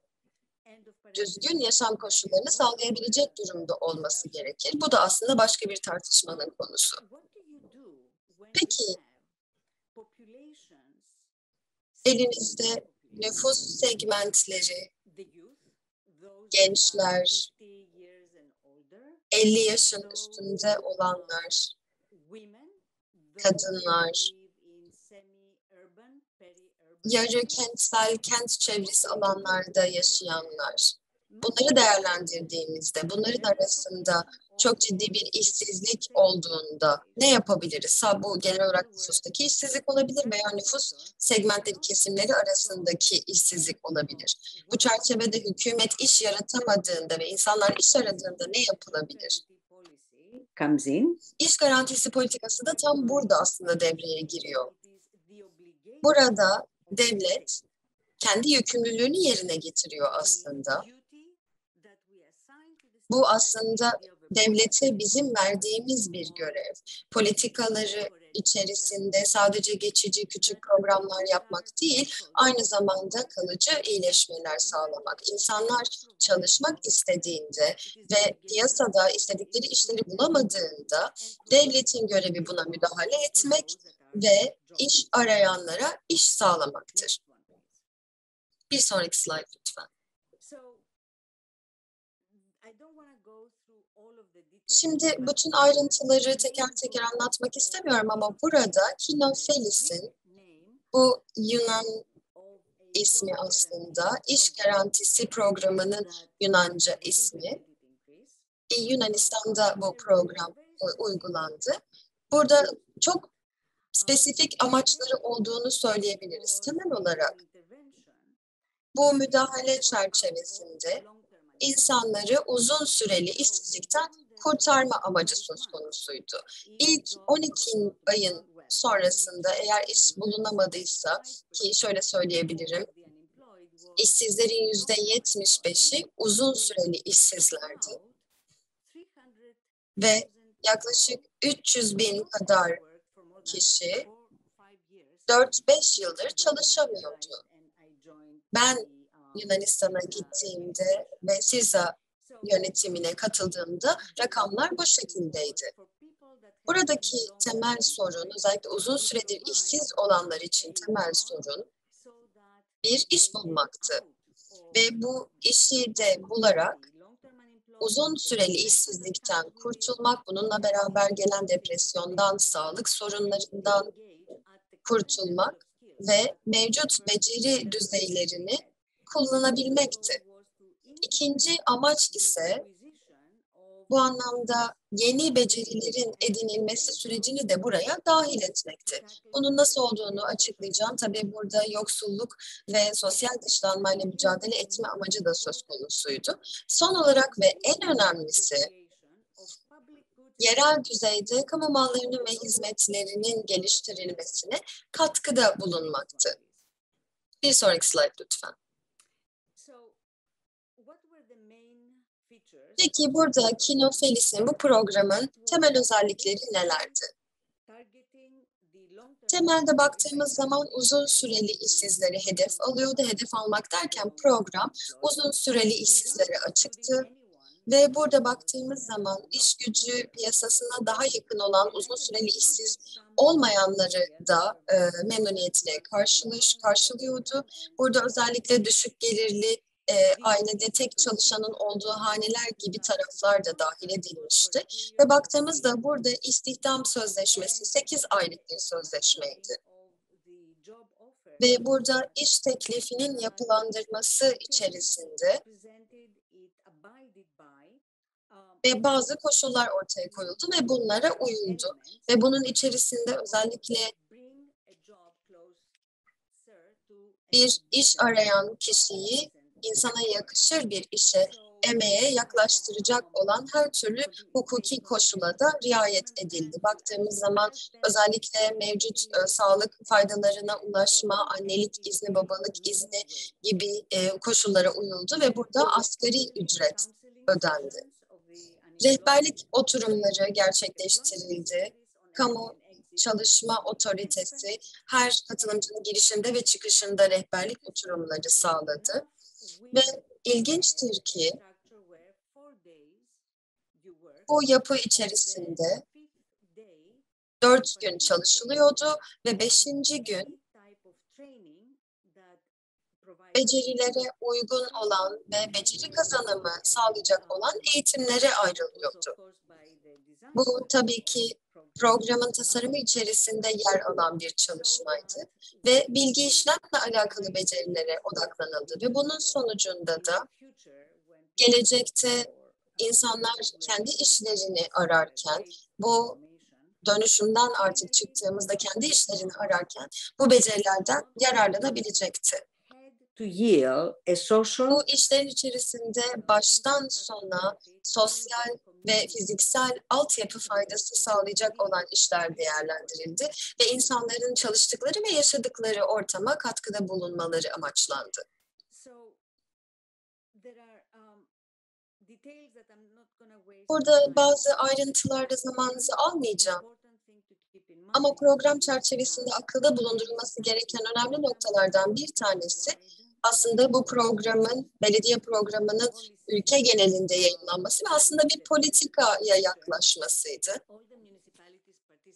düzgün yaşam koşullarını sağlayabilecek durumda olması gerekir. Bu da aslında başka bir tartışmanın konusu. Peki, elinizde nüfus segmentleri, gençler, 50 yaşın üstünde olanlar, kadınlar, yarı kentsel, kent çevresi alanlarda yaşayanlar. Bunları değerlendirdiğimizde, bunların arasında çok ciddi bir işsizlik olduğunda ne yapabiliriz? Bu genel olarak nüfustaki işsizlik olabilir veya nüfus segmentleri, kesimleri arasındaki işsizlik olabilir. Bu çerçevede hükümet iş yaratamadığında ve insanlar iş aradığında ne yapılabilir? İş garantisi politikası da tam burada aslında devreye giriyor. Burada devlet kendi yükümlülüğünü yerine getiriyor aslında. Bu aslında devlete bizim verdiğimiz bir görev. Politikaları içerisinde sadece geçici küçük programlar yapmak değil, aynı zamanda kalıcı iyileşmeler sağlamak. İnsanlar çalışmak istediğinde ve piyasada istedikleri işleri bulamadığında devletin görevi buna müdahale etmek ve iş arayanlara iş sağlamaktır. Bir sonraki slide lütfen. Şimdi bütün ayrıntıları teker teker anlatmak istemiyorum ama burada Kinofelis'in, bu Yunan ismi aslında, iş garantisi programının Yunanca ismi. Yunanistan'da bu program uygulandı. Burada çok spesifik amaçları olduğunu söyleyebiliriz. Temel olarak bu müdahale çerçevesinde insanları uzun süreli işsizlikten kurtarma amacı söz konusuydu. İlk 12 ayın sonrasında eğer iş bulunamadıysa, ki şöyle söyleyebilirim, işsizlerin %75'i uzun süreli işsizlerdi ve yaklaşık 300 bin kadar kişi 4-5 yıldır çalışamıyordu. Ben Yunanistan'a gittiğimde ve SİRSA yönetimine katıldığımda rakamlar bu şekildeydi. Buradaki temel sorun, özellikle uzun süredir işsiz olanlar için temel sorun bir iş bulmaktı. Ve bu işi de bularak uzun süreli işsizlikten kurtulmak, bununla beraber gelen depresyondan, sağlık sorunlarından kurtulmak ve mevcut beceri düzeylerini kullanabilmekti. İkinci amaç ise bu anlamda yeni becerilerin edinilmesi sürecini de buraya dahil etmekti. Bunun nasıl olduğunu açıklayacağım. Tabii burada yoksulluk ve sosyal dışlanmayla mücadele etme amacı da söz konusuydu. Son olarak ve en önemlisi, yerel düzeyde kamu mallarının ve hizmetlerinin geliştirilmesine katkıda bulunmaktı. Bir sonraki slide lütfen. Peki burada Kinofelis'in, bu programın temel özellikleri nelerdi? Temelde baktığımız zaman uzun süreli işsizleri hedef alıyordu. Hedef almak derken program uzun süreli işsizlere açıktı Ve burada baktığımız zaman iş gücü piyasasına daha yakın olan uzun süreli işsiz olmayanları da memnuniyetle karşılıyordu. Burada özellikle düşük gelirli ailede tek çalışanın olduğu haneler gibi taraflar da dahil edilmişti. Ve baktığımızda burada istihdam sözleşmesi 8 aylık bir sözleşmeydi. Ve burada iş teklifinin yapılandırması içerisinde ve bazı koşullar ortaya koyuldu ve bunlara uyuldu. Ve bunun içerisinde özellikle bir iş arayan kişiyi insana yakışır bir işe, emeğe yaklaştıracak olan her türlü hukuki koşula da riayet edildi. Baktığımız zaman özellikle mevcut sağlık faydalarına ulaşma, annelik izni, babalık izni gibi koşullara uyuldu ve burada asgari ücret ödendi. Rehberlik oturumları gerçekleştirildi. Kamu Çalışma Otoritesi her katılımcının girişinde ve çıkışında rehberlik oturumları sağladı. Ve ilginçtir ki bu yapı içerisinde 4 gün çalışılıyordu ve 5. gün becerilere uygun olan ve beceri kazanımı sağlayacak olan eğitimlere ayrılıyordu. Bu tabii ki programın tasarımı içerisinde yer alan bir çalışmaydı ve bilgi işlemle alakalı becerilere odaklanıldı ve bunun sonucunda da gelecekte insanlar kendi işlerini ararken, bu dönüşümden artık çıktığımızda kendi işlerini ararken bu becerilerden yararlanabilecekti. Bu işlerin içerisinde baştan sona sosyal ve fiziksel altyapı faydası sağlayacak olan işler değerlendirildi ve insanların çalıştıkları ve yaşadıkları ortama katkıda bulunmaları amaçlandı. Burada bazı ayrıntılarda zamanınızı almayacağım. Ama program çerçevesinde akılda bulundurulması gereken önemli noktalardan bir tanesi aslında bu programın, belediye programının ülke genelinde yayınlanması ve aslında bir politikaya yaklaşmasıydı.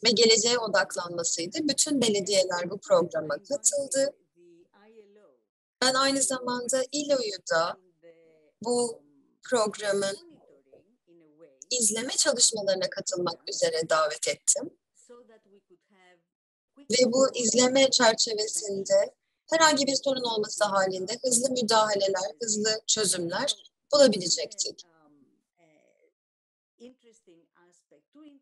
Ve geleceğe odaklanmasıydı. Bütün belediyeler bu programa katıldı. Ben aynı zamanda İLO'yu da bu programın izleme çalışmalarına katılmak üzere davet ettim. Ve bu izleme çerçevesinde herhangi bir sorun olması halinde hızlı müdahaleler, hızlı çözümler bulabilecektik.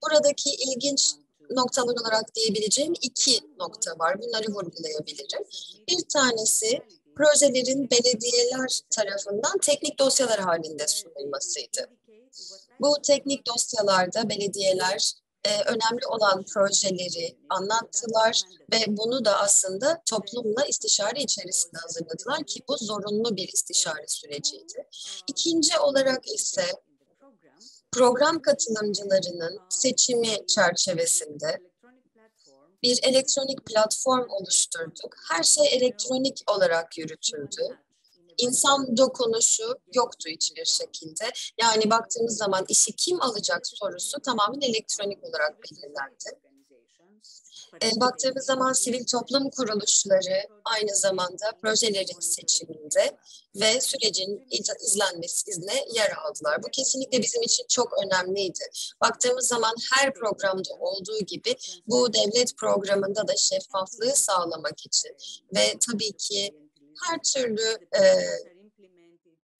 Buradaki ilginç noktalar olarak diyebileceğim 2 nokta var. Bunları vurgulayabilirim. Bir tanesi projelerin belediyeler tarafından teknik dosyalar halinde sunulmasıydı. Bu teknik dosyalarda belediyeler önemli olan projeleri anlattılar ve bunu da aslında toplumla istişare içerisinde hazırladılar ki bu zorunlu bir istişare süreciydi. İkinci olarak ise program katılımcılarının seçimi çerçevesinde bir elektronik platform oluşturduk. Her şey elektronik olarak yürütüldü. İnsan dokunuşu yoktu hiçbir şekilde. Yani baktığımız zaman işi kim alacak sorusu tamamen elektronik olarak belirlendi. Baktığımız zaman sivil toplum kuruluşları aynı zamanda projelerin seçiminde ve sürecin izlenmesine yer aldılar. Bu kesinlikle bizim için çok önemliydi. Baktığımız zaman her programda olduğu gibi bu devlet programında da şeffaflığı sağlamak için ve tabii ki her türlü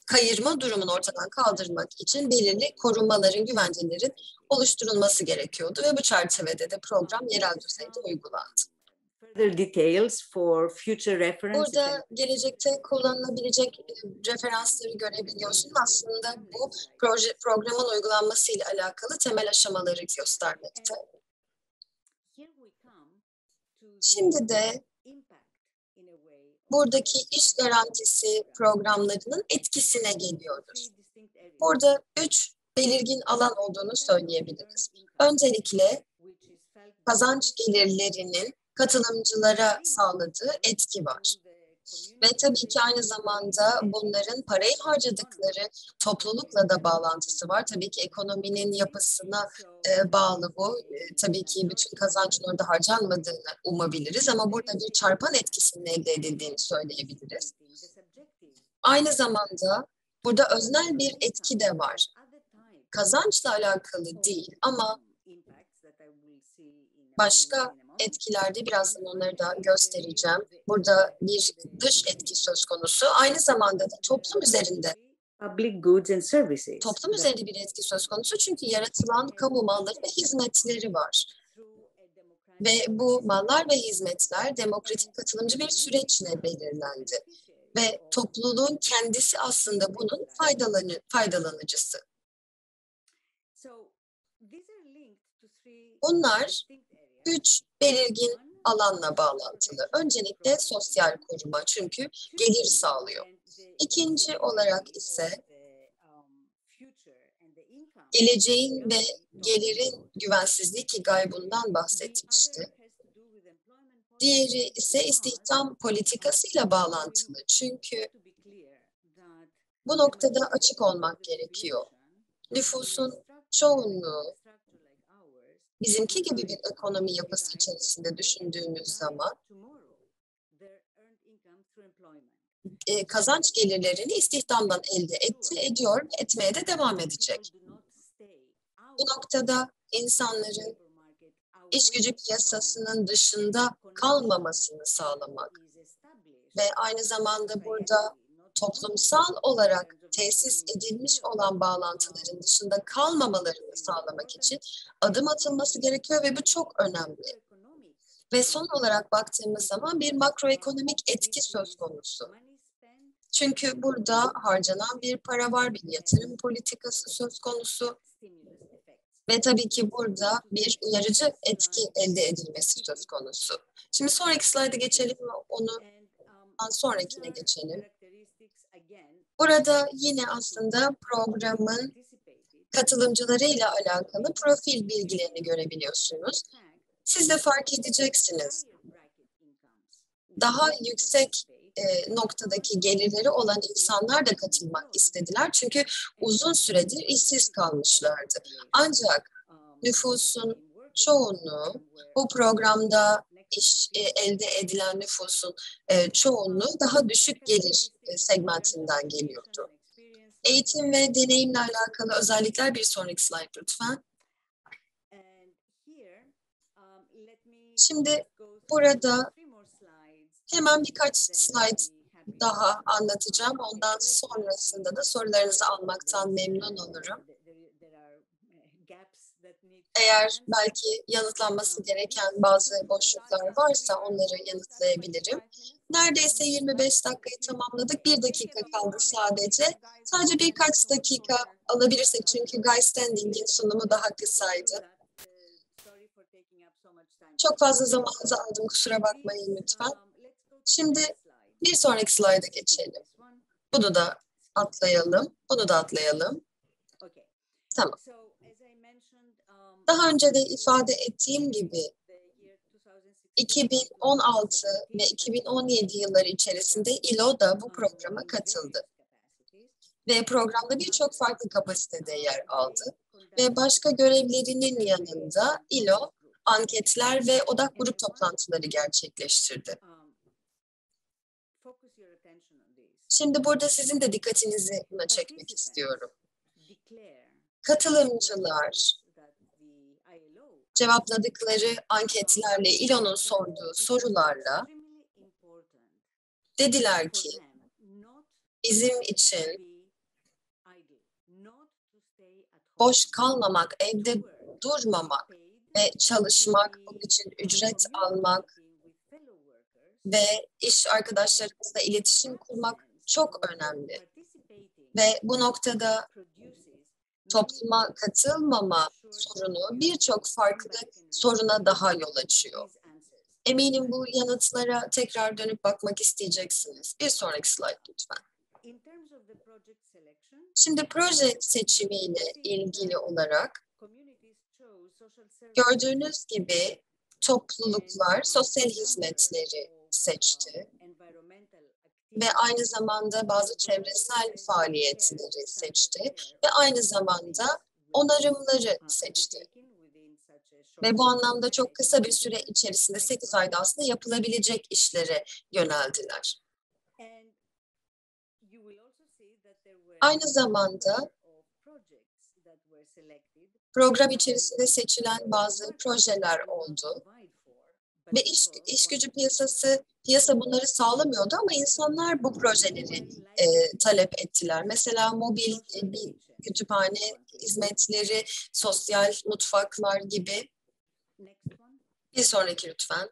kayırma durumunu ortadan kaldırmak için belirli korumaların, güvencelerin oluşturulması gerekiyordu ve bu çerçevede de program yerel düzeyde uygulandı. Burada gelecekte kullanılabilecek referansları görebiliyorsunuz. Aslında bu programın uygulanmasıyla alakalı temel aşamaları göstermekte. Şimdi de buradaki iş garantisi programlarının etkisine geliyoruz. Burada 3 belirgin alan olduğunu söyleyebiliriz. Öncelikle kazanç gelirlerinin katılımcılara sağladığı etki var. Ve tabii ki aynı zamanda bunların parayı harcadıkları toplulukla da bağlantısı var. Tabii ki ekonominin yapısına bağlı bu. Tabii ki bütün kazancın orada harcanmadığını umabiliriz ama burada bir çarpan etkisinin elde edildiğini söyleyebiliriz. Aynı zamanda burada öznel bir etki de var. Kazançla alakalı değil ama başka etkilerde birazdan onları da göstereceğim. Burada bir dış etki söz konusu. Aynı zamanda da toplum üzerinde bir etki söz konusu. Çünkü yaratılan kamu malları ve hizmetleri var. Ve bu mallar ve hizmetler demokratik katılımcı bir süreçle belirlendi. Ve topluluğun kendisi aslında bunun faydalanıcısı. Bunlar 3 belirgin alanla bağlantılı. Öncelikle sosyal koruma çünkü gelir sağlıyor. İkinci olarak ise geleceğin ve gelirin güvensizliği ki Guy bundan bahsetmişti. Diğeri ise istihdam politikasıyla bağlantılı. Çünkü bu noktada açık olmak gerekiyor. Nüfusun çoğunluğu bizimki gibi bir ekonomi yapısı içerisinde düşündüğümüz zaman kazanç gelirlerini istihdamdan elde ediyor ve etmeye de devam edecek. Bu noktada insanların iş gücü piyasasının dışında kalmamasını sağlamak ve aynı zamanda burada toplumsal olarak tesis edilmiş olan bağlantıların dışında kalmamalarını sağlamak için adım atılması gerekiyor ve bu çok önemli. Ve son olarak baktığımız zaman bir makroekonomik etki söz konusu. Çünkü burada harcanan bir para var, bir yatırım politikası söz konusu. Ve tabii ki burada bir uyarıcı etki elde edilmesi söz konusu. Şimdi sonraki slayda geçelim ve onu sonrakine geçelim. Burada yine aslında programın katılımcılarıyla alakalı profil bilgilerini görebiliyorsunuz. Siz de fark edeceksiniz. Daha yüksek noktadaki gelirleri olan insanlar da katılmak istediler. Çünkü uzun süredir işsiz kalmışlardı. Ancak nüfusun çoğunluğu bu programda elde edilen nüfusun çoğunluğu daha düşük gelir segmentinden geliyordu. Eğitim ve deneyimle alakalı özellikler bir sonraki slide lütfen. Şimdi burada hemen birkaç slide daha anlatacağım. Ondan sonrasında da sorularınızı almaktan memnun olurum. Eğer belki yanıtlanması gereken bazı boşluklar varsa onları yanıtlayabilirim. Neredeyse 25 dakikayı tamamladık. 1 dakika kaldı sadece. Sadece birkaç dakika alabilirsek çünkü Guy Standing'in sunumu daha kısaydı. Çok fazla zamanınızı aldım, kusura bakmayın lütfen. Şimdi bir sonraki slayda geçelim. Bunu da atlayalım, bunu da atlayalım. Tamam. Daha önce de ifade ettiğim gibi 2016 ve 2017 yılları içerisinde ILO da bu programa katıldı. Ve programda birçok farklı kapasitede yer aldı. Ve başka görevlerinin yanında ILO anketler ve odak grup toplantıları gerçekleştirdi. Şimdi burada sizin de dikkatinizi buna çekmek istiyorum. Katılımcılar cevapladıkları anketlerle, ILO'nun sorduğu sorularla dediler ki bizim için boş kalmamak, evde durmamak ve çalışmak, bunun için ücret almak ve iş arkadaşlarımızla iletişim kurmak çok önemli. Ve bu noktada topluma katılmama sorunu birçok farklı soruna daha yol açıyor. Eminim bu yanıtlara tekrar dönüp bakmak isteyeceksiniz. Bir sonraki slide lütfen. Şimdi proje seçimiyle ilgili olarak gördüğünüz gibi topluluklar sosyal hizmetleri seçti ve aynı zamanda bazı çevresel faaliyetleri seçti ve aynı zamanda onarımları seçti. Ve bu anlamda çok kısa bir süre içerisinde 8 ayda aslında yapılabilecek işlere yöneldiler. Aynı zamanda program içerisinde seçilen bazı projeler oldu. Ve iş gücü piyasa bunları sağlamıyordu ama insanlar bu projeleri talep ettiler. Mesela mobil bir kütüphane hizmetleri, sosyal mutfaklar gibi. Bir sonraki lütfen.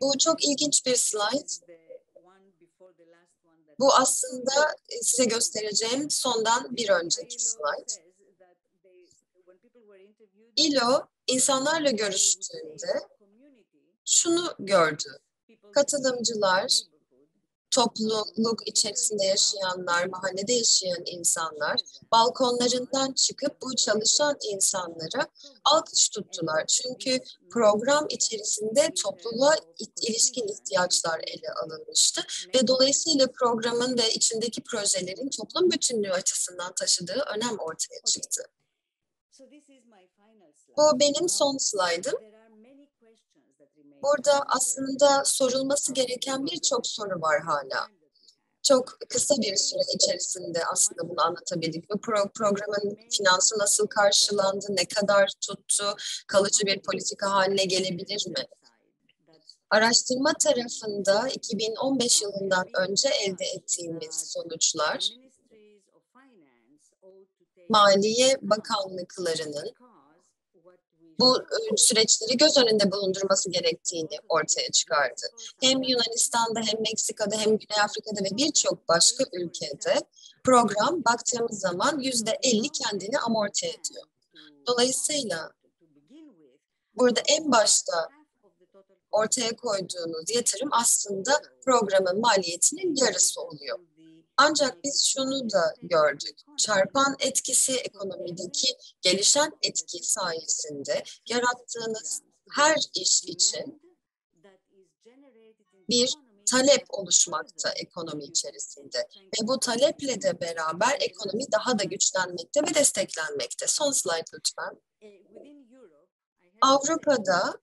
Bu çok ilginç bir slide. Bu aslında size göstereceğim sondan bir önceki slide. ILO insanlarla görüştüğünde şunu gördü. Katılımcılar, topluluk içerisinde yaşayanlar, mahallede yaşayan insanlar balkonlarından çıkıp bu çalışan insanlara alkış tuttular. Çünkü program içerisinde topluluğa ilişkin ihtiyaçlar ele alınmıştı ve dolayısıyla programın ve içindeki projelerin toplum bütünlüğü açısından taşıdığı önem ortaya çıktı. Bu benim son slaydım. Burada aslında sorulması gereken birçok soru var hala. Çok kısa bir süre içerisinde aslında bunu anlatabildik. Bu programın finansı nasıl karşılandı, ne kadar tuttu, kalıcı bir politika haline gelebilir mi? Araştırma tarafında 2015 yılından önce elde ettiğimiz sonuçlar, Maliye Bakanlıklarının bu süreçleri göz önünde bulundurması gerektiğini ortaya çıkardı. Hem Yunanistan'da, hem Meksika'da, hem Güney Afrika'da ve birçok başka ülkede program baktığımız zaman %50 kendini amorti ediyor. Dolayısıyla burada en başta ortaya koyduğunuz yatırım aslında programın maliyetinin yarısı oluyor. Ancak biz şunu da gördük. Çarpan etkisi, ekonomideki gelişen etki sayesinde yarattığınız her iş için bir talep oluşmakta ekonomi içerisinde. Ve bu taleple de beraber ekonomi daha da güçlenmekte ve desteklenmekte. Son slide lütfen. Avrupa'da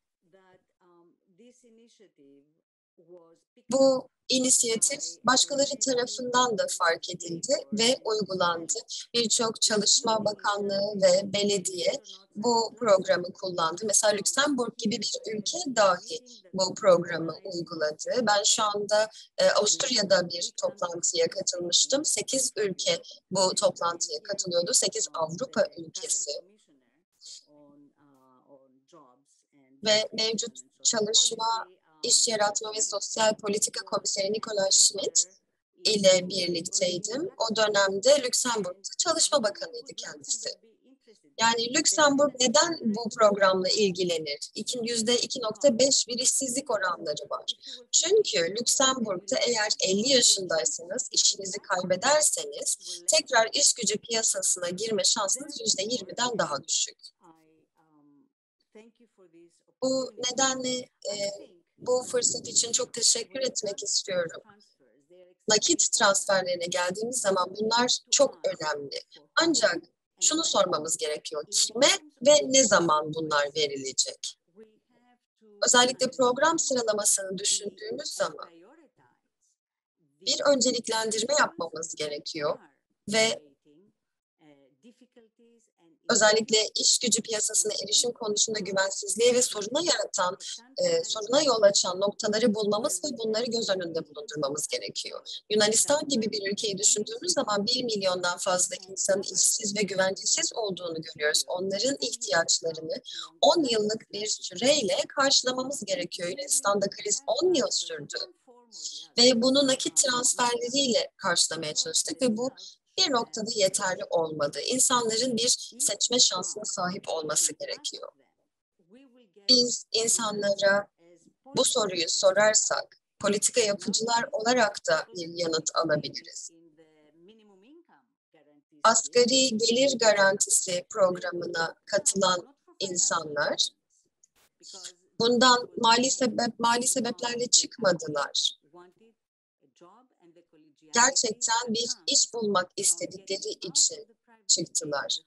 bu inisiyatif başkaları tarafından da fark edildi ve uygulandı. Birçok Çalışma Bakanlığı ve belediye bu programı kullandı. Mesela Lüksemburg gibi bir ülke dahi bu programı uyguladı. Ben şu anda Avusturya'da bir toplantıya katılmıştım. 8 ülke bu toplantıya katılıyordu. 8 Avrupa ülkesi. Ve mevcut Çalışma, İş Yaratma ve Sosyal Politika Komiseri Nicolas Schmit ile birlikteydim. O dönemde Lüksemburg'da Çalışma Bakanıydı kendisi. Yani Lüksemburg neden bu programla ilgilenir? %2.5 bir işsizlik oranları var. Çünkü Lüksemburg'da eğer 50 yaşındaysanız, işinizi kaybederseniz tekrar iş gücü piyasasına girme şansınız %20'den daha düşük. Bu nedenle bu fırsat için çok teşekkür etmek istiyorum. Nakit transferlerine geldiğimiz zaman bunlar çok önemli. Ancak şunu sormamız gerekiyor. Kime ve ne zaman bunlar verilecek? Özellikle program sıralamasını düşündüğümüz zaman bir önceliklendirme yapmamız gerekiyor ve özellikle iş gücü piyasasına erişim konusunda güvensizliğe ve soruna yol açan noktaları bulmamız ve bunları göz önünde bulundurmamız gerekiyor. Yunanistan gibi bir ülkeyi düşündüğümüz zaman 1 milyondan fazla insanın işsiz ve güvencesiz olduğunu görüyoruz. Onların ihtiyaçlarını 10 yıllık bir süreyle karşılamamız gerekiyor. Yunanistan'da kriz 10 yıl sürdü ve bunu nakit transferleriyle karşılamaya çalıştık ve bu bir noktada yeterli olmadı. İnsanların bir seçme şansına sahip olması gerekiyor. Biz insanlara bu soruyu sorarsak, politika yapıcılar olarak da bir yanıt alabiliriz. Asgari gelir garantisi programına katılan insanlar bundan mali sebeplerle çıkmadılar. Gerçekten bir iş bulmak istedikleri için çıktılar.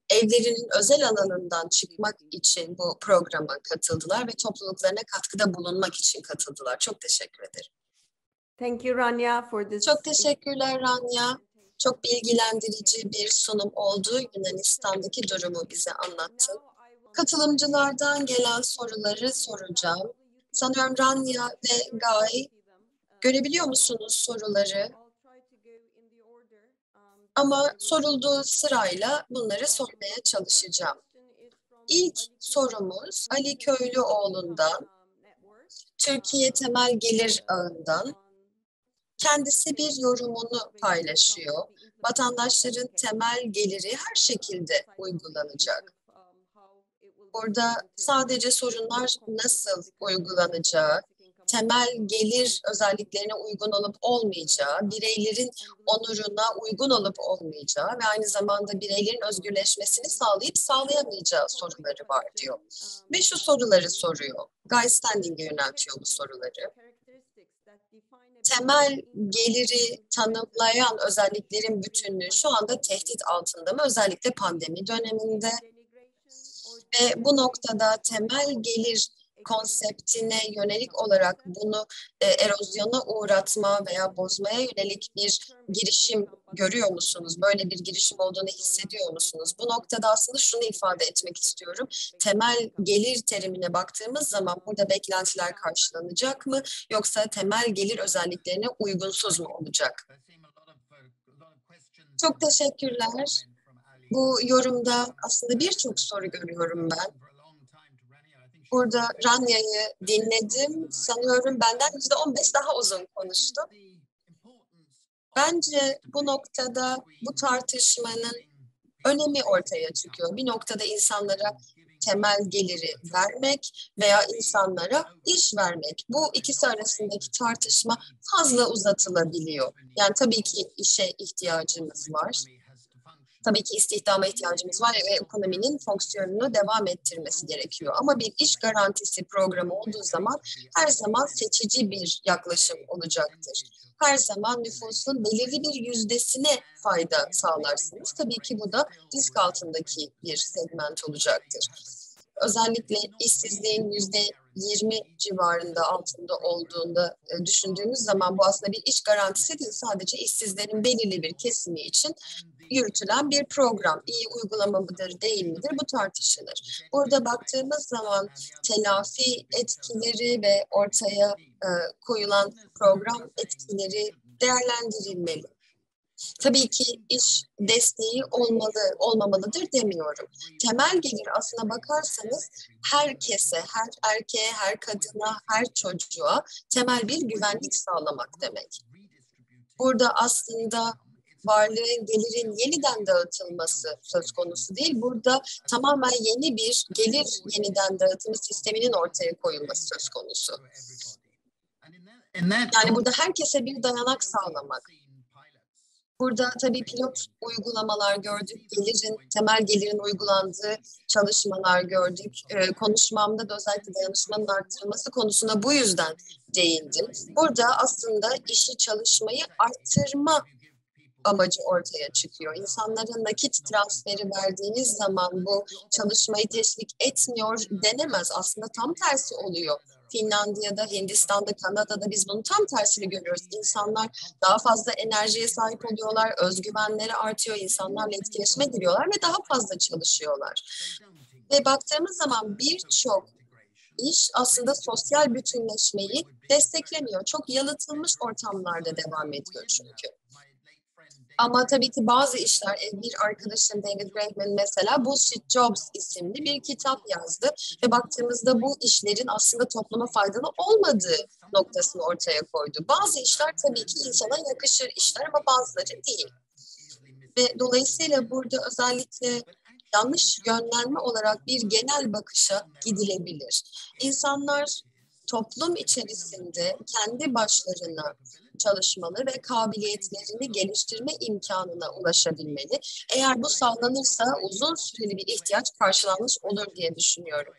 Evlerinin özel alanından çıkmak için bu programa katıldılar ve topluluklarına katkıda bulunmak için katıldılar. Çok teşekkür ederim. Thank you, Rania, for this. Çok teşekkürler Rania. Çok bilgilendirici bir sunum oldu. Yunanistan'daki durumu bize anlattın. Katılımcılardan gelen soruları soracağım. Sanıyorum Rania ve Guy, görebiliyor musunuz soruları? Ama sorulduğu sırayla bunları sormaya çalışacağım. İlk sorumuz Ali Köylüoğlu'ndan, Türkiye Temel Gelir Ağı'ndan. Kendisi bir yorumunu paylaşıyor. Vatandaşların temel geliri her şekilde uygulanacak. Burada sadece sorunlar nasıl uygulanacağı, temel gelir özelliklerine uygun olup olmayacağı, bireylerin onuruna uygun olup olmayacağı ve aynı zamanda bireylerin özgürleşmesini sağlayıp sağlayamayacağı soruları var diyor. Ve şu soruları soruyor. Guy Standing'e yöneltiyor bu soruları. Temel geliri tanımlayan özelliklerin bütünlüğü şu anda tehdit altında mı? Özellikle pandemi döneminde. Ve bu noktada temel gelir konseptine yönelik olarak bunu erozyona uğratma veya bozmaya yönelik bir girişim görüyor musunuz? Böyle bir girişim olduğunu hissediyor musunuz? Bu noktada aslında şunu ifade etmek istiyorum. Temel gelir terimine baktığımız zaman burada beklentiler karşılanacak mı? Yoksa temel gelir özelliklerine uygunsuz mu olacak? Çok teşekkürler. Bu yorumda aslında birçok soru görüyorum ben. Burada Rania'yı dinledim. Sanıyorum benden %15 daha uzun konuştu. Bence bu noktada bu tartışmanın önemi ortaya çıkıyor. Bir noktada insanlara temel geliri vermek veya insanlara iş vermek. Bu ikisi arasındaki tartışma fazla uzatılabiliyor. Yani tabii ki işe ihtiyacımız var. Tabii ki istihdama ihtiyacımız var ve ekonominin fonksiyonunu devam ettirmesi gerekiyor. Ama bir iş garantisi programı olduğu zaman her zaman seçici bir yaklaşım olacaktır. Her zaman nüfusun belirli bir yüzdesine fayda sağlarsınız. Tabii ki bu da risk altındaki bir segment olacaktır. Özellikle işsizliğin %20 civarında altında olduğunda düşündüğümüz zaman bu aslında bir iş garantisi değil, sadece işsizlerin belirli bir kesimi için yürütülen bir program. İyi uygulama mıdır, değil midir bu tartışılır. Burada baktığımız zaman telafi etkileri ve ortaya koyulan program etkileri değerlendirilmeli. Tabii ki iş desteği olmalı, olmamalıdır demiyorum. Temel gelir aslına bakarsanız herkese, her erkeğe, her kadına, her çocuğa temel bir güvenlik sağlamak demek. Burada aslında varlığın, gelirin yeniden dağıtılması söz konusu değil. Burada tamamen yeni bir gelir yeniden dağıtımı sisteminin ortaya koyulması söz konusu. Yani burada herkese bir dayanak sağlamak. Burada tabii pilot uygulamalar gördük, temel gelirin uygulandığı çalışmalar gördük. Konuşmamda da özellikle dayanışmanın arttırılması konusuna bu yüzden değindim. Burada aslında işi, çalışmayı arttırma amacı ortaya çıkıyor. İnsanların nakit transferi verdiğiniz zaman bu çalışmayı teşvik etmiyor denemez. Aslında tam tersi oluyor. Finlandiya'da, Hindistan'da, Kanada'da biz bunun tam tersini görüyoruz. İnsanlar daha fazla enerjiye sahip oluyorlar, özgüvenleri artıyor, insanlarla etkileşime giriyorlar ve daha fazla çalışıyorlar. Ve baktığımız zaman birçok iş aslında sosyal bütünleşmeyi desteklemiyor. Çok yalıtılmış ortamlarda devam ediyor çünkü. Ama tabii ki bazı işler, bir arkadaşım David Graeber mesela Bullshit Jobs isimli bir kitap yazdı ve baktığımızda bu işlerin aslında topluma faydalı olmadığı noktasını ortaya koydu. Bazı işler tabii ki insana yakışır işler ama bazıları değil. Ve dolayısıyla burada özellikle yanlış yönlenme olarak bir genel bakışa gidilebilir. İnsanlar toplum içerisinde kendi başlarına çalışmalı ve kabiliyetlerini geliştirme imkanına ulaşabilmeli. Eğer bu sağlanırsa uzun süreli bir ihtiyaç karşılanmış olur diye düşünüyorum.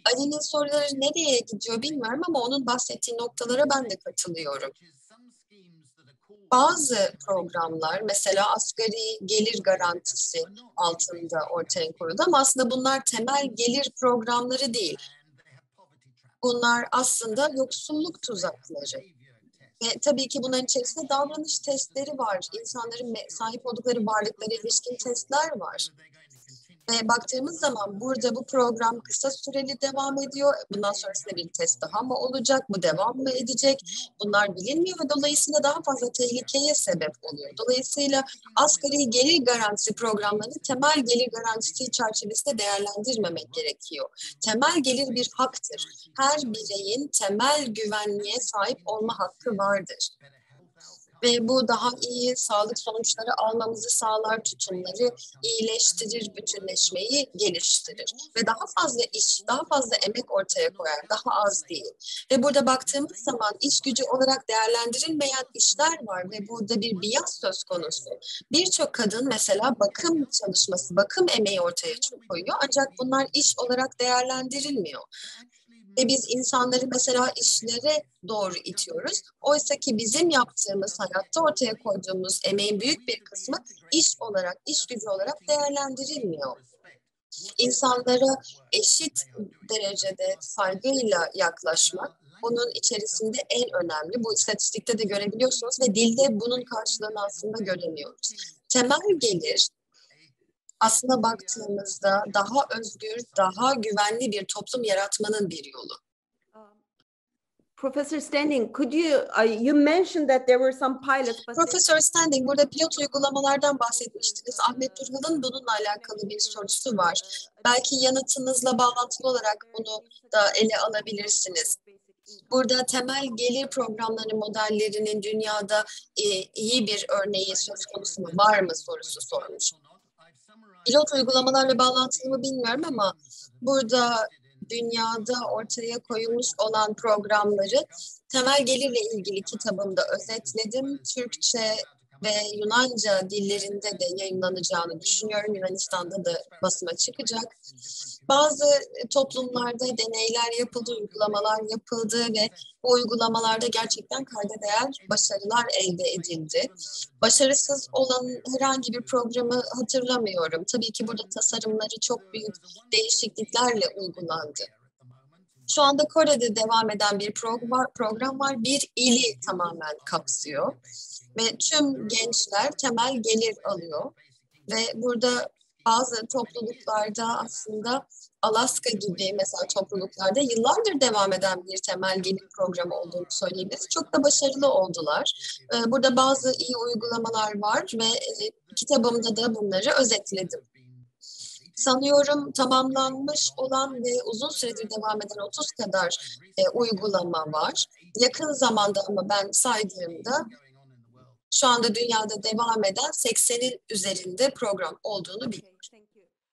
Ali'nin soruları nereye gidiyor bilmiyorum ama onun bahsettiği noktalara ben de katılıyorum. Bazı programlar mesela asgari gelir garantisi altında ortaya koyuldu ama aslında bunlar temel gelir programları değil. Bunlar aslında yoksulluk tuzakları. Ve tabii ki bunların içerisinde davranış testleri var. İnsanların sahip oldukları varlıklara ilişkin testler var. Ve baktığımız zaman burada bu program kısa süreli devam ediyor. Bundan sonrasında bir test daha mı olacak? Bu devam mı edecek? Bunlar bilinmiyor ve dolayısıyla daha fazla tehlikeye sebep oluyor. Dolayısıyla asgari gelir garantisi programlarını temel gelir garantisi çerçevesinde değerlendirmemek gerekiyor. Temel gelir bir haktır. Her bireyin temel güvenliğe sahip olma hakkı vardır. Ve bu daha iyi sağlık sonuçları almamızı sağlar, tutumları iyileştirir, bütünleşmeyi geliştirir. Ve daha fazla iş, daha fazla emek ortaya koyar, daha az değil. Ve burada baktığımız zaman iş gücü olarak değerlendirilmeyen işler var ve burada bir bias söz konusu. Birçok kadın mesela bakım çalışması, bakım emeği ortaya koyuyor ancak bunlar iş olarak değerlendirilmiyor. Ve biz insanları mesela işlere doğru itiyoruz. Oysa ki bizim yaptığımız, hayatta ortaya koyduğumuz emeğin büyük bir kısmı iş olarak, iş gücü olarak değerlendirilmiyor. İnsanlara eşit derecede saygıyla yaklaşmak, bunun içerisinde en önemli. Bu istatistikte de görebiliyorsunuz ve dilde bunun karşılığını aslında göremiyoruz. Temel gelir, aslına baktığımızda daha özgür, daha güvenli bir toplum yaratmanın bir yolu. Professor Standing, could you mentioned that there were some pilots. Professor Standing, burada pilot uygulamalardan bahsetmiştiniz. Ahmet Turhal'ın bununla alakalı bir sorusu var. Belki yanıtınızla bağlantılı olarak bunu da ele alabilirsiniz. Burada temel gelir programları modellerinin dünyada iyi bir örneği söz konusu mu, var mı sorusu sormuş. Pilot uygulamalarla bağlantılı mı bilmiyorum ama burada dünyada ortaya koyulmuş olan programları temel gelirle ilgili kitabımda özetledim. Türkçe ve Yunanca dillerinde de yayınlanacağını düşünüyorum. Yunanistan'da da basıma çıkacak. Bazı toplumlarda deneyler yapıldı, uygulamalar yapıldı ve bu uygulamalarda gerçekten kayda değer başarılar elde edildi. Başarısız olan herhangi bir programı hatırlamıyorum. Tabii ki burada tasarımları çok büyük değişikliklerle uygulandı. Şu anda Kore'de devam eden bir program var. Bir ili tamamen kapsıyor. Ve tüm gençler temel gelir alıyor. Ve burada bazı topluluklarda aslında Alaska gibi mesela topluluklarda yıllardır devam eden bir temel gelir programı olduğunu söyleyebiliriz. Çok da başarılı oldular. Burada bazı iyi uygulamalar var ve kitabımda da bunları özetledim. Sanıyorum tamamlanmış olan ve uzun süredir devam eden 30 kadar uygulama var. Yakın zamanda ama ben saydığımda şu anda dünyada devam eden 80'in üzerinde program olduğunu biliyorum.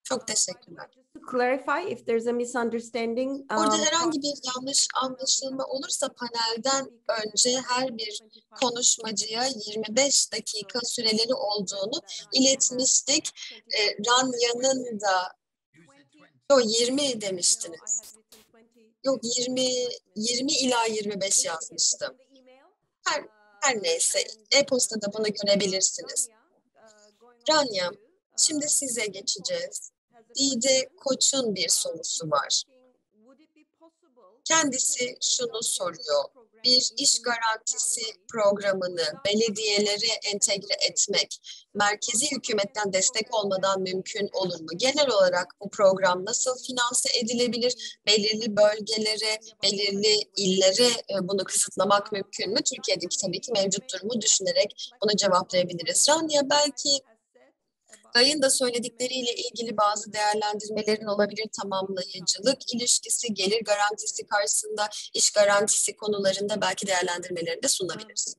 Çok teşekkürler. Clarify if there's a misunderstanding. Burada herhangi bir yanlış anlaşılma olursa panelden önce her bir konuşmacıya 25 dakika süreleri olduğunu iletmiştik. Ranya'nın da 20 demiştiniz. Yok 20 ila 25 yazmıştım. Her neyse e-postada bunu görebilirsiniz. Ranya, şimdi size geçeceğiz. Dide Koç'un bir sorusu var. Kendisi şunu soruyor. Bir iş garantisi programını belediyelere entegre etmek, merkezi hükümetten destek olmadan mümkün olur mu? Genel olarak bu program nasıl finanse edilebilir? Belirli bölgelere, belirli illere bunu kısıtlamak mümkün mü? Türkiye'deki tabii ki mevcut durumu düşünerek bunu cevaplayabiliriz. Rania, belki Gay'ın da söyledikleriyle ilgili bazı değerlendirmelerin olabilir. Tamamlayıcılık ilişkisi, gelir garantisi karşısında iş garantisi konularında belki değerlendirmelerini de sunabiliriz.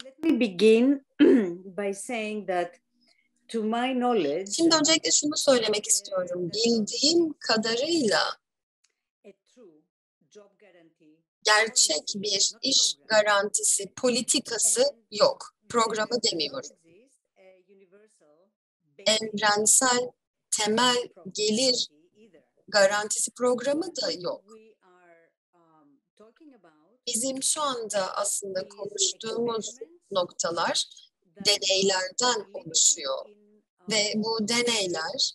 Let me begin by saying that to my knowledge, şimdi öncelikle şunu söylemek istiyorum. Bildiğim kadarıyla gerçek bir iş garantisi politikası yok. Programı demiyorum. Evrensel temel gelir garantisi programı da yok. Bizim şu anda aslında konuştuğumuz noktalar deneylerden oluşuyor ve bu deneyler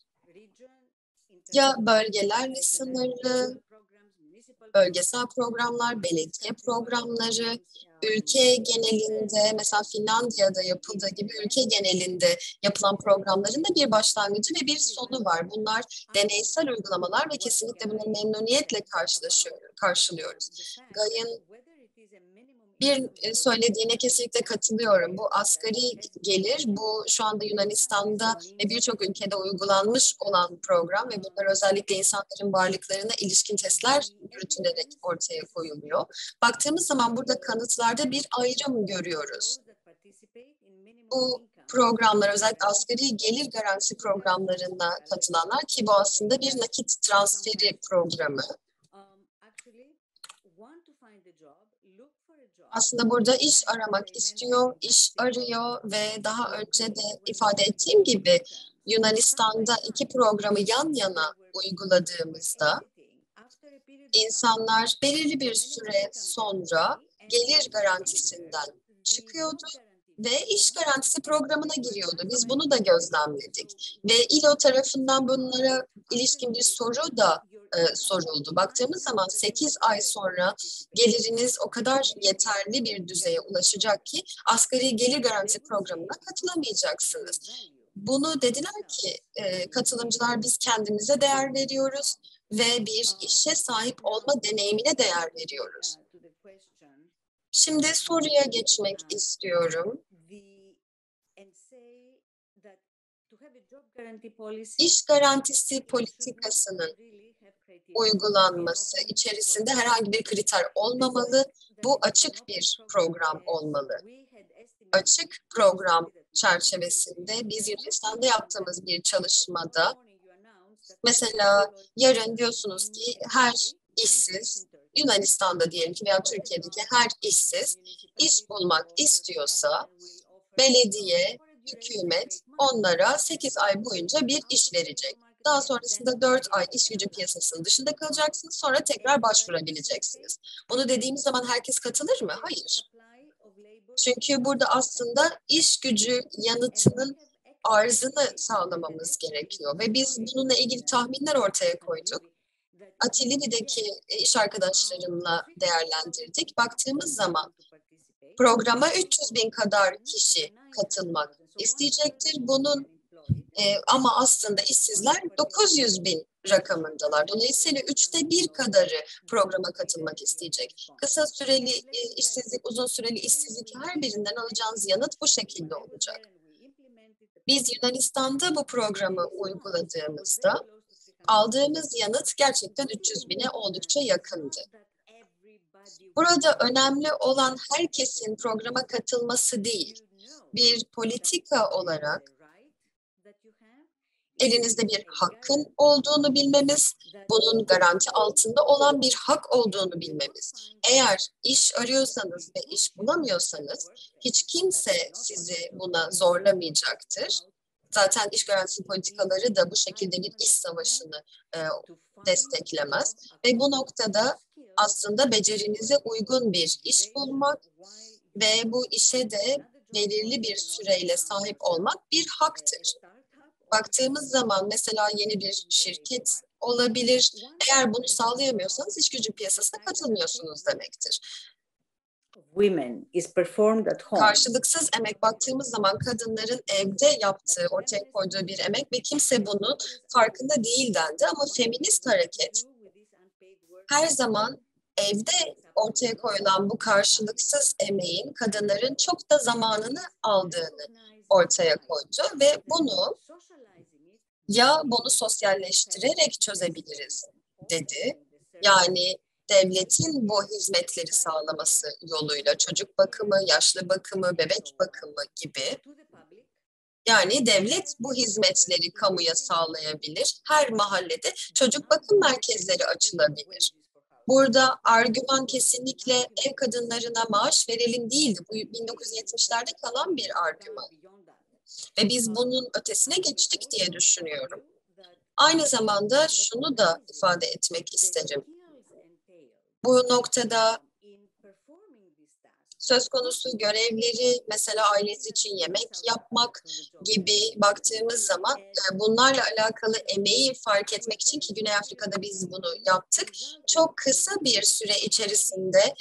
ya bölgelerle sınırlı, bölgesel programlar, belediye programları, ülke genelinde, mesela Finlandiya'da yapıldığı gibi ülke genelinde yapılan programların da bir başlangıcı ve bir sonu var. Bunlar deneysel uygulamalar ve kesinlikle bunu memnuniyetle karşılıyoruz. Gay'ın bir söylediğine kesinlikle katılıyorum. Bu asgari gelir, bu şu anda Yunanistan'da ve birçok ülkede uygulanmış olan program ve bunlar özellikle insanların varlıklarına ilişkin testler yürütülerek ortaya koyuluyor. Baktığımız zaman burada kanıtlarda bir ayrım görüyoruz. Bu programlar, özellikle asgari gelir garantisi programlarına katılanlar, ki bu aslında bir nakit transferi programı. Aslında burada iş aramak istiyor, iş arıyor ve daha önce de ifade ettiğim gibi Yunanistan'da iki programı yan yana uyguladığımızda insanlar belirli bir süre sonra gelir garantisinden çıkıyordu ve iş garantisi programına giriyordu. Biz bunu da gözlemledik ve İLO tarafından bunlara ilişkin bir soru da soruldu. Baktığımız zaman 8 ay sonra geliriniz o kadar yeterli bir düzeye ulaşacak ki asgari gelir garantisi programına katılamayacaksınız. Bunu dediler ki katılımcılar, biz kendimize değer veriyoruz ve bir işe sahip olma deneyimine değer veriyoruz. Şimdi soruya geçmek istiyorum. İş garantisi politikasının uygulanması içerisinde herhangi bir kriter olmamalı. Bu açık bir program olmalı. Açık program çerçevesinde biz Yunanistan'da yaptığımız bir çalışmada mesela yarın diyorsunuz ki her işsiz, Yunanistan'da diyelim ki veya Türkiye'deki her işsiz iş bulmak istiyorsa belediye, hükümet onlara 8 ay boyunca bir iş verecek. Daha sonrasında 4 ay iş gücü piyasasının dışında kalacaksınız. Sonra tekrar başvurabileceksiniz. Bunu dediğimiz zaman herkes katılır mı? Hayır. Çünkü burada aslında iş gücü yanıtının arzını sağlamamız gerekiyor. Ve biz bununla ilgili tahminler ortaya koyduk. Atillini'deki iş arkadaşlarımla değerlendirdik. Baktığımız zaman programa 300 bin kadar kişi katılmak isteyecektir. Bunun ama aslında işsizler 900 bin rakamındalar. Dolayısıyla 1/3 kadarı programa katılmak isteyecek. Kısa süreli işsizlik, uzun süreli işsizlik, her birinden alacağınız yanıt bu şekilde olacak. Biz Yunanistan'da bu programı uyguladığımızda aldığımız yanıt gerçekten 300 bine oldukça yakındı. Burada önemli olan herkesin programa katılması değil, bir politika olarak elinizde bir hakkın olduğunu bilmemiz, bunun garanti altında olan bir hak olduğunu bilmemiz. Eğer iş arıyorsanız ve iş bulamıyorsanız hiç kimse sizi buna zorlamayacaktır. Zaten iş garantisi politikaları da bu şekilde bir iş savaşını desteklemez. Ve bu noktada aslında becerinize uygun bir iş bulmak ve bu işe de belirli bir süreyle sahip olmak bir haktır. Baktığımız zaman mesela yeni bir şirket olabilir. Eğer bunu sağlayamıyorsanız iş gücü piyasasına katılmıyorsunuz demektir. Karşılıksız emek, baktığımız zaman kadınların evde yaptığı, ortaya koyduğu bir emek ve kimse bunun farkında değil dendi. Ama feminist hareket her zaman evde ortaya koyulan bu karşılıksız emeğin kadınların çok da zamanını aldığını ortaya koydu ve bunu sosyalleştirerek çözebiliriz dedi. Yani devletin bu hizmetleri sağlaması yoluyla çocuk bakımı, yaşlı bakımı, bebek bakımı gibi. Yani devlet bu hizmetleri kamuya sağlayabilir. Her mahallede çocuk bakım merkezleri açılabilir. Burada argüman kesinlikle ev kadınlarına maaş verelim değildi. Bu 1970'lerde kalan bir argüman. Ve biz bunun ötesine geçtik diye düşünüyorum. Aynı zamanda şunu da ifade etmek isterim. Bu noktada söz konusu görevleri, mesela aileniz için yemek yapmak gibi baktığımız zaman bunlarla alakalı emeği fark etmek için, ki Güney Afrika'da biz bunu yaptık, çok kısa bir süre içerisinde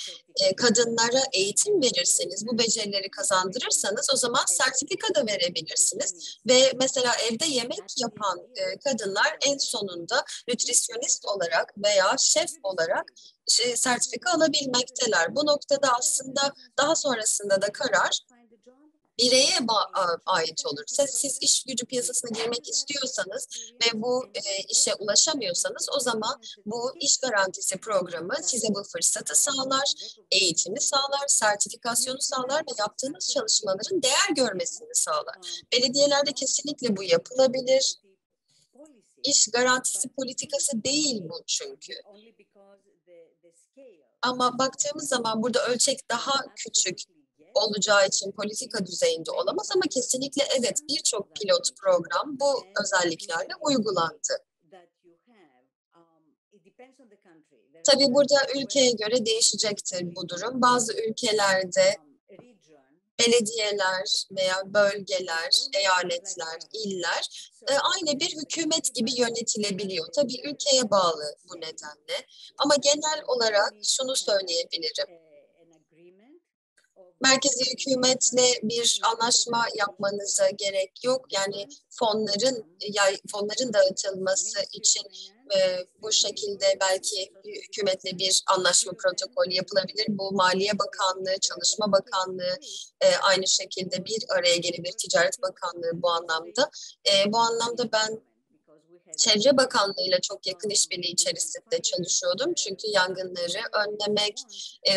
kadınlara eğitim verirseniz, bu becerileri kazandırırsanız o zaman sertifika da verebilirsiniz. Ve mesela evde yemek yapan kadınlar en sonunda nütrisyonist olarak veya şef olarak sertifika alabilmekteler. Bu noktada aslında daha sonrasında da karar bireye ait olur. Siz iş gücü piyasasına girmek istiyorsanız ve bu işe ulaşamıyorsanız o zaman bu iş garantisi programı size bu fırsatı sağlar, eğitimi sağlar, sertifikasyonu sağlar ve yaptığınız çalışmaların değer görmesini sağlar. Belediyelerde kesinlikle bu yapılabilir. İş garantisi politikası değil bu çünkü. Ama baktığımız zaman burada ölçek daha küçük olacağı için politika düzeyinde olamaz ama kesinlikle evet, birçok pilot program bu özelliklerle uygulandı. Tabii burada ülkeye göre değişecektir bu durum. Bazı ülkelerde belediyeler veya bölgeler, eyaletler, iller aynı bir hükümet gibi yönetilebiliyor. Tabii ülkeye bağlı bu nedenle. Ama genel olarak şunu söyleyebilirim. Merkezi hükümetle bir anlaşma yapmanıza gerek yok. Yani fonların dağıtılması için bu şekilde belki hükümetle bir anlaşma protokolü yapılabilir. Bu Maliye Bakanlığı, Çalışma Bakanlığı aynı şekilde bir araya gelebilir. Ticaret Bakanlığı bu anlamda. Bu anlamda ben Çevre Bakanlığı ile çok yakın işbirliği içerisinde çalışıyordum. Çünkü yangınları önlemek,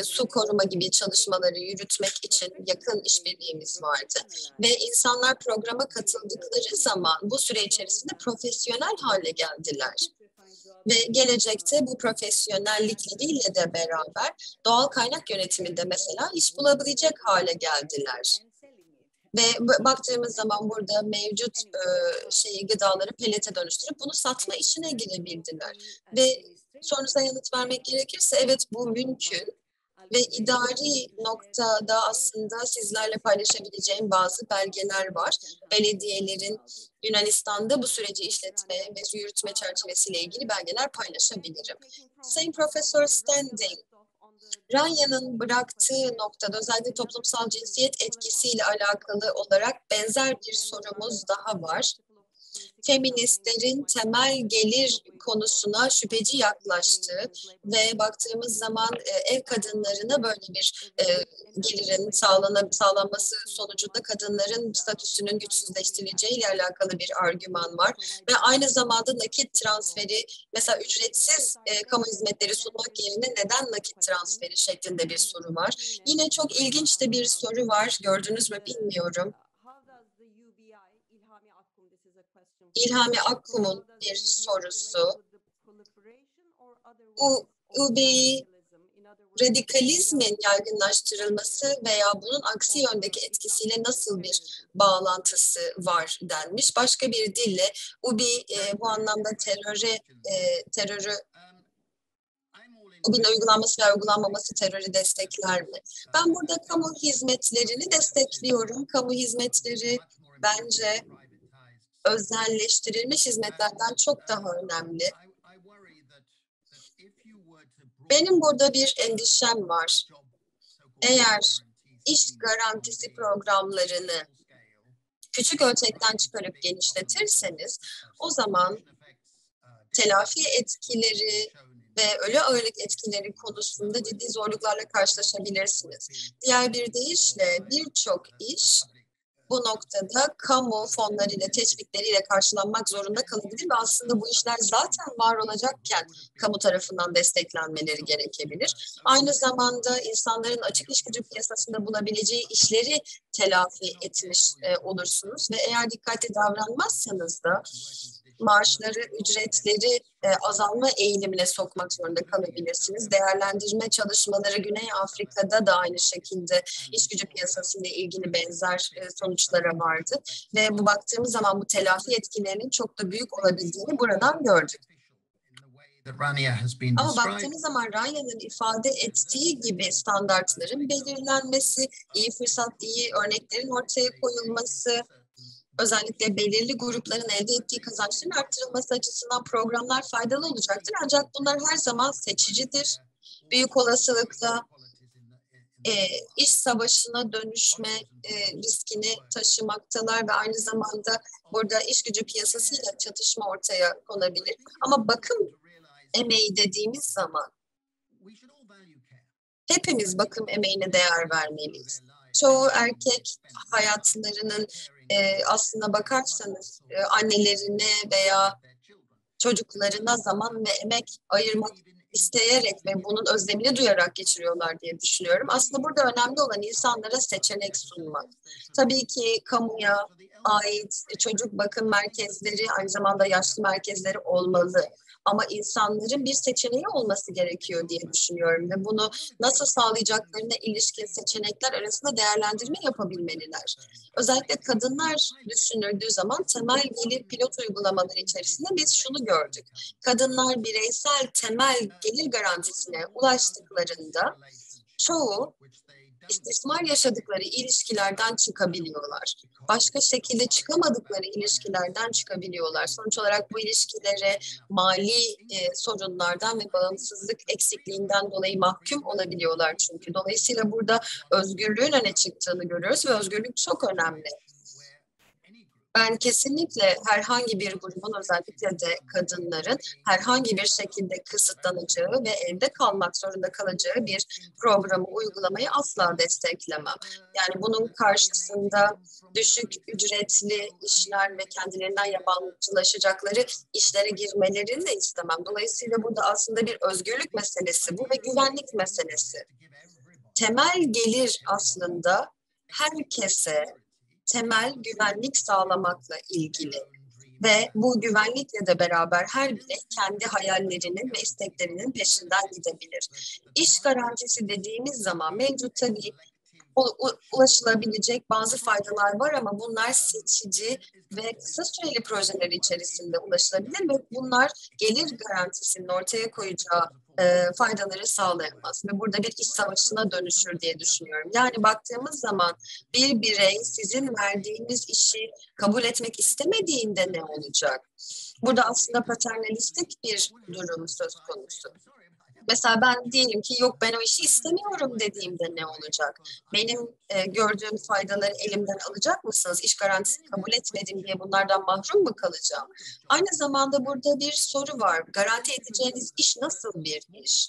su koruma gibi çalışmaları yürütmek için yakın işbirliğimiz vardı. Ve insanlar programa katıldıkları zaman bu süre içerisinde profesyonel hale geldiler. Ve gelecekte bu profesyonellikleriyle de beraber doğal kaynak yönetiminde mesela iş bulabilecek hale geldiler. Ve baktığımız zaman burada mevcut gıdaları pelete dönüştürüp bunu satma işine girebildiler. Ve sorunuza yanıt vermek gerekirse evet, bu mümkün. Ve idari noktada aslında sizlerle paylaşabileceğim bazı belgeler var. Belediyelerin Yunanistan'da bu süreci işletme ve yürütme çerçevesiyle ilgili belgeler paylaşabilirim. Sayın Profesör Standing, Ranya'nın bıraktığı noktada özellikle toplumsal cinsiyet etkisiyle alakalı olarak benzer bir sorumuz daha var. Feministlerin temel gelir konusuna şüpheci yaklaştığı ve baktığımız zaman ev kadınlarına böyle bir gelirin sağlanması sonucunda kadınların statüsünün güçsüzleştirileceğiyle alakalı bir argüman var. Ve aynı zamanda nakit transferi, mesela ücretsiz kamu hizmetleri sunmak yerine neden nakit transferi şeklinde bir soru var. Yine çok ilginç de bir soru var, gördünüz mü bilmiyorum. İlhami Akkum'un bir sorusu. UBI radikalizmin yaygınlaştırılması veya bunun aksi yöndeki etkisiyle nasıl bir bağlantısı var denmiş. Başka bir dille UBI bu anlamda UBI'nin uygulanması ve uygulanmaması terörü destekler mi? Ben burada kamu hizmetlerini destekliyorum. Kamu hizmetleri bence özelleştirilmiş hizmetlerden çok daha önemli. Benim burada bir endişem var. Eğer iş garantisi programlarını küçük ölçekten çıkarıp genişletirseniz o zaman telafi etkileri ve ölü ağırlık etkileri konusunda ciddi zorluklarla karşılaşabilirsiniz. Diğer bir deyişle birçok iş bu noktada kamu fonlarıyla, teşvikleriyle karşılanmak zorunda kalabilir ve aslında bu işler zaten var olacakken kamu tarafından desteklenmeleri gerekebilir. Aynı zamanda insanların açık iş gücü piyasasında bulabileceği işleri telafi etmiş olursunuz ve eğer dikkatli davranmazsanız da maaşları, ücretleri azalma eğilimine sokmak zorunda kalabilirsiniz. Değerlendirme çalışmaları Güney Afrika'da da aynı şekilde iş gücü piyasasıyla ilgili benzer sonuçlara vardı. Ve bu baktığımız zaman bu telafi etkilerinin çok da büyük olabildiğini buradan gördük. Ama baktığımız zaman Rania'nın ifade ettiği gibi standartların belirlenmesi, iyi fırsat, iyi örneklerin ortaya koyulması, özellikle belirli grupların elde ettiği kazançların arttırılması açısından programlar faydalı olacaktır. Ancak bunlar her zaman seçicidir. Büyük olasılıkla iş savaşına dönüşme riskini taşımaktalar ve aynı zamanda burada iş gücü piyasasıyla çatışma ortaya konabilir. Ama bakım emeği dediğimiz zaman hepimiz bakım emeğine değer vermeliyiz. Çoğu erkek hayatlarının aslına bakarsanız annelerine veya çocuklarına zaman ve emek ayırmak isteyerek ve bunun özlemini duyarak geçiriyorlar diye düşünüyorum. Aslında burada önemli olan insanlara seçenek sunmak. Tabii ki kamuya ait çocuk bakım merkezleri, aynı zamanda yaşlı merkezleri olmalı. Ama insanların bir seçeneği olması gerekiyor diye düşünüyorum ve bunu nasıl sağlayacaklarına ilişkin seçenekler arasında değerlendirme yapabilmeliler. Özellikle kadınlar düşünüldüğü zaman temel gelir pilot uygulamaları içerisinde biz şunu gördük. Kadınlar bireysel temel gelir garantisine ulaştıklarında çoğu istismar yaşadıkları ilişkilerden çıkabiliyorlar. Başka şekilde çıkamadıkları ilişkilerden çıkabiliyorlar. Sonuç olarak bu ilişkilere mali sorunlardan ve bağımsızlık eksikliğinden dolayı mahkum olabiliyorlar çünkü. Dolayısıyla burada özgürlüğün öne çıktığını görüyoruz ve özgürlük çok önemli. Ben kesinlikle herhangi bir grubun, özellikle de kadınların herhangi bir şekilde kısıtlanacağı ve evde kalmak zorunda kalacağı bir programı, uygulamayı asla desteklemem. Yani bunun karşısında düşük ücretli işler ve kendilerinden yabancılaşacakları işlere girmelerini de istemem. Dolayısıyla burada aslında bir özgürlük meselesi bu ve güvenlik meselesi. Temel gelir aslında herkese temel güvenlik sağlamakla ilgili ve bu güvenlikle de beraber her birey kendi hayallerinin ve isteklerinin peşinden gidebilir. İş garantisi dediğimiz zaman mevcut tabii ulaşılabilecek bazı faydalar var ama bunlar seçici ve kısa süreli projeler içerisinde ulaşılabilir ve bunlar gelir garantisinin ortaya koyacağı faydaları sağlayamaz ve burada bir iş savaşına dönüşür diye düşünüyorum. Yani baktığımız zaman bir birey sizin verdiğiniz işi kabul etmek istemediğinde ne olacak? Burada aslında paternalistik bir durum söz konusu. Mesela ben diyelim ki yok ben o işi istemiyorum dediğimde ne olacak? Benim gördüğüm faydaları elimden alacak mısınız? İş garantisi kabul etmedim diye bunlardan mahrum mu kalacağım? Aynı zamanda burada bir soru var. Garanti edeceğiniz iş nasıl bir iş?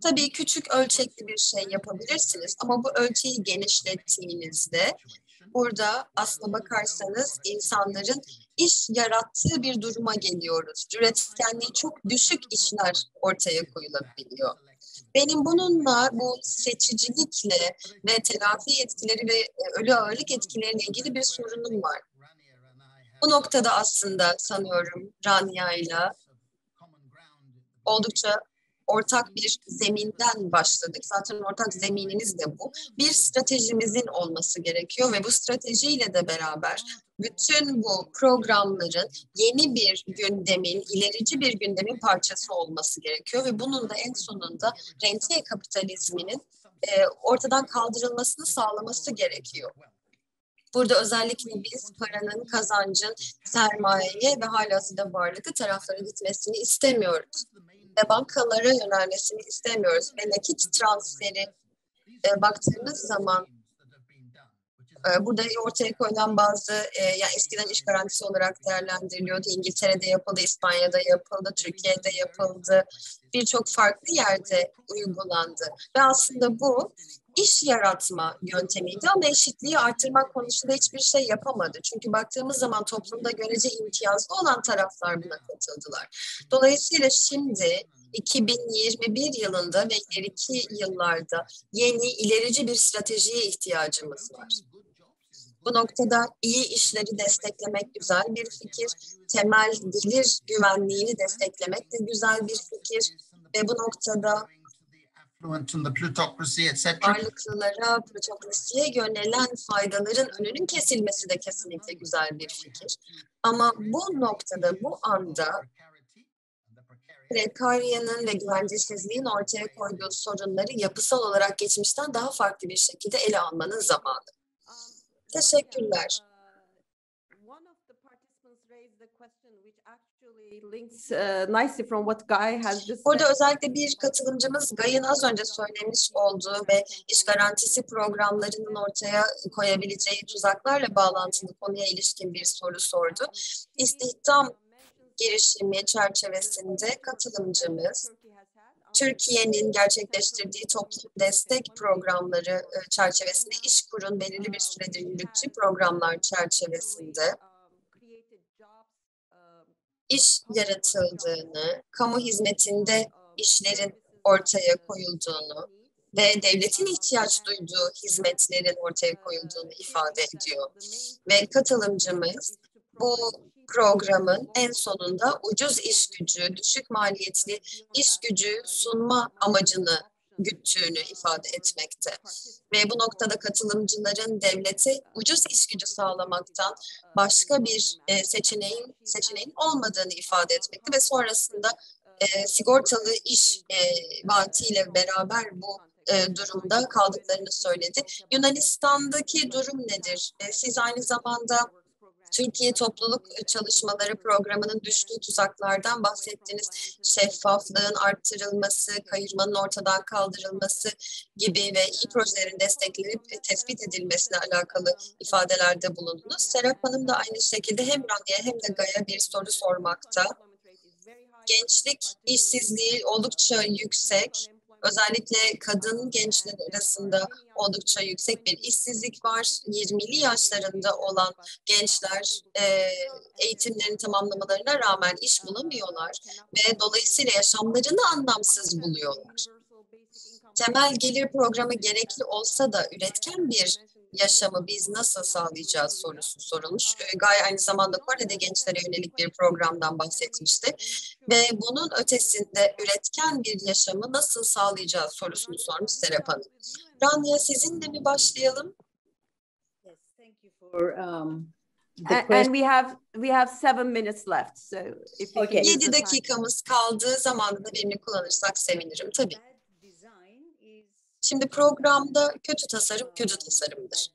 Tabii küçük ölçekli bir şey yapabilirsiniz ama bu ölçeği genişlettiğinizde burada aslına bakarsanız insanların iş yarattığı bir duruma geliyoruz. Üretkenliği çok düşük işler ortaya koyulabiliyor. Benim bununla, bu seçicilikle ve telafi etkileri ve ölü ağırlık etkileriyle ilgili bir sorunum var. Bu noktada aslında sanıyorum Rania'yla oldukça ortak bir zeminden başladık. Zaten ortak zeminimiz de bu. Bir stratejimizin olması gerekiyor ve bu stratejiyle de beraber bütün bu programların yeni bir gündemin, ilerici bir gündemin parçası olması gerekiyor ve bunun da en sonunda rentiye kapitalizminin ortadan kaldırılmasını sağlaması gerekiyor. Burada özellikle biz paranın, kazancın sermayeye ve halihazırda varlıklı taraflara gitmesini istemiyoruz. Ve bankalara yönelmesini istemiyoruz. Ve nakit transferi baktığımız zaman burada ortaya koyulan bazı yani eskiden iş garantisi olarak değerlendiriliyordu. İngiltere'de yapıldı, İspanya'da yapıldı, Türkiye'de yapıldı. Birçok farklı yerde uygulandı. Ve aslında bu iş yaratma yöntemiydi ama eşitliği artırmak konusunda hiçbir şey yapamadı. Çünkü baktığımız zaman toplumda görece imtiyazlı olan taraflar buna katıldılar. Dolayısıyla şimdi 2021 yılında ve ileriki yıllarda yeni, ilerici bir stratejiye ihtiyacımız var. Bu noktada iyi işleri desteklemek güzel bir fikir. Temel gelir güvenliğini desteklemek de güzel bir fikir. Ve bu noktada varlıklılara, plutokrasiye yönelen faydaların önünün kesilmesi de kesinlikle güzel bir fikir. Ama bu noktada, bu anda prekaryanın ve güvencesizliğin ortaya koyduğu sorunları yapısal olarak geçmişten daha farklı bir şekilde ele almanın zamanı. Teşekkürler. Burada özellikle bir katılımcımız Guy'ın az önce söylemiş olduğu ve iş garantisi programlarının ortaya koyabileceği tuzaklarla bağlantılı konuya ilişkin bir soru sordu. İstihdam girişimi çerçevesinde katılımcımız Türkiye'nin gerçekleştirdiği toplum destek programları çerçevesinde İşkur'un belirli bir süredir yürüttüğü programlar çerçevesinde iş yaratıldığını, kamu hizmetinde işlerin ortaya koyulduğunu ve devletin ihtiyaç duyduğu hizmetlerin ortaya koyulduğunu ifade ediyor. Ve katılımcımız bu programın en sonunda ucuz iş gücü, düşük maliyetli iş gücü sunma amacını güttüğünü ifade etmekte. Ve bu noktada katılımcıların devlete ucuz iş gücü sağlamaktan başka bir seçeneğin olmadığını ifade etmekte ve sonrasında sigortalı iş vaatiyle beraber bu durumda kaldıklarını söyledi. Yunanistan'daki durum nedir? Siz aynı zamanda Türkiye Topluluk Çalışmaları Programı'nın düştüğü tuzaklardan bahsettiniz. Şeffaflığın arttırılması, kayırmanın ortadan kaldırılması gibi ve iyi projelerin desteklenip tespit edilmesine alakalı ifadelerde bulundunuz. Serap Hanım da aynı şekilde hem Ranya'ya hem de Gay'a bir soru sormakta. Gençlik işsizliği oldukça yüksek. Özellikle kadın gençler arasında oldukça yüksek bir işsizlik var. 20'li yaşlarında olan gençler eğitimlerini tamamlamalarına rağmen iş bulamıyorlar ve dolayısıyla yaşamlarını anlamsız buluyorlar. Temel gelir programı gerekli olsa da üretken bir yaşamı biz nasıl sağlayacağız sorusu sorulmuş. Guy aynı zamanda Kore'de gençlere yönelik bir programdan bahsetmişti. Ve bunun ötesinde üretken bir yaşamı nasıl sağlayacağız sorusunu sormuş Serap Hanım. Ranya, sizinle mi başlayalım? Yes, thank you for and we have 7 minutes left. So if you can use 7 the time. dakikamız kaldı. Zamanı da verimli kullanırsak sevinirim tabii. Şimdi programda kötü tasarım kötü tasarımdır.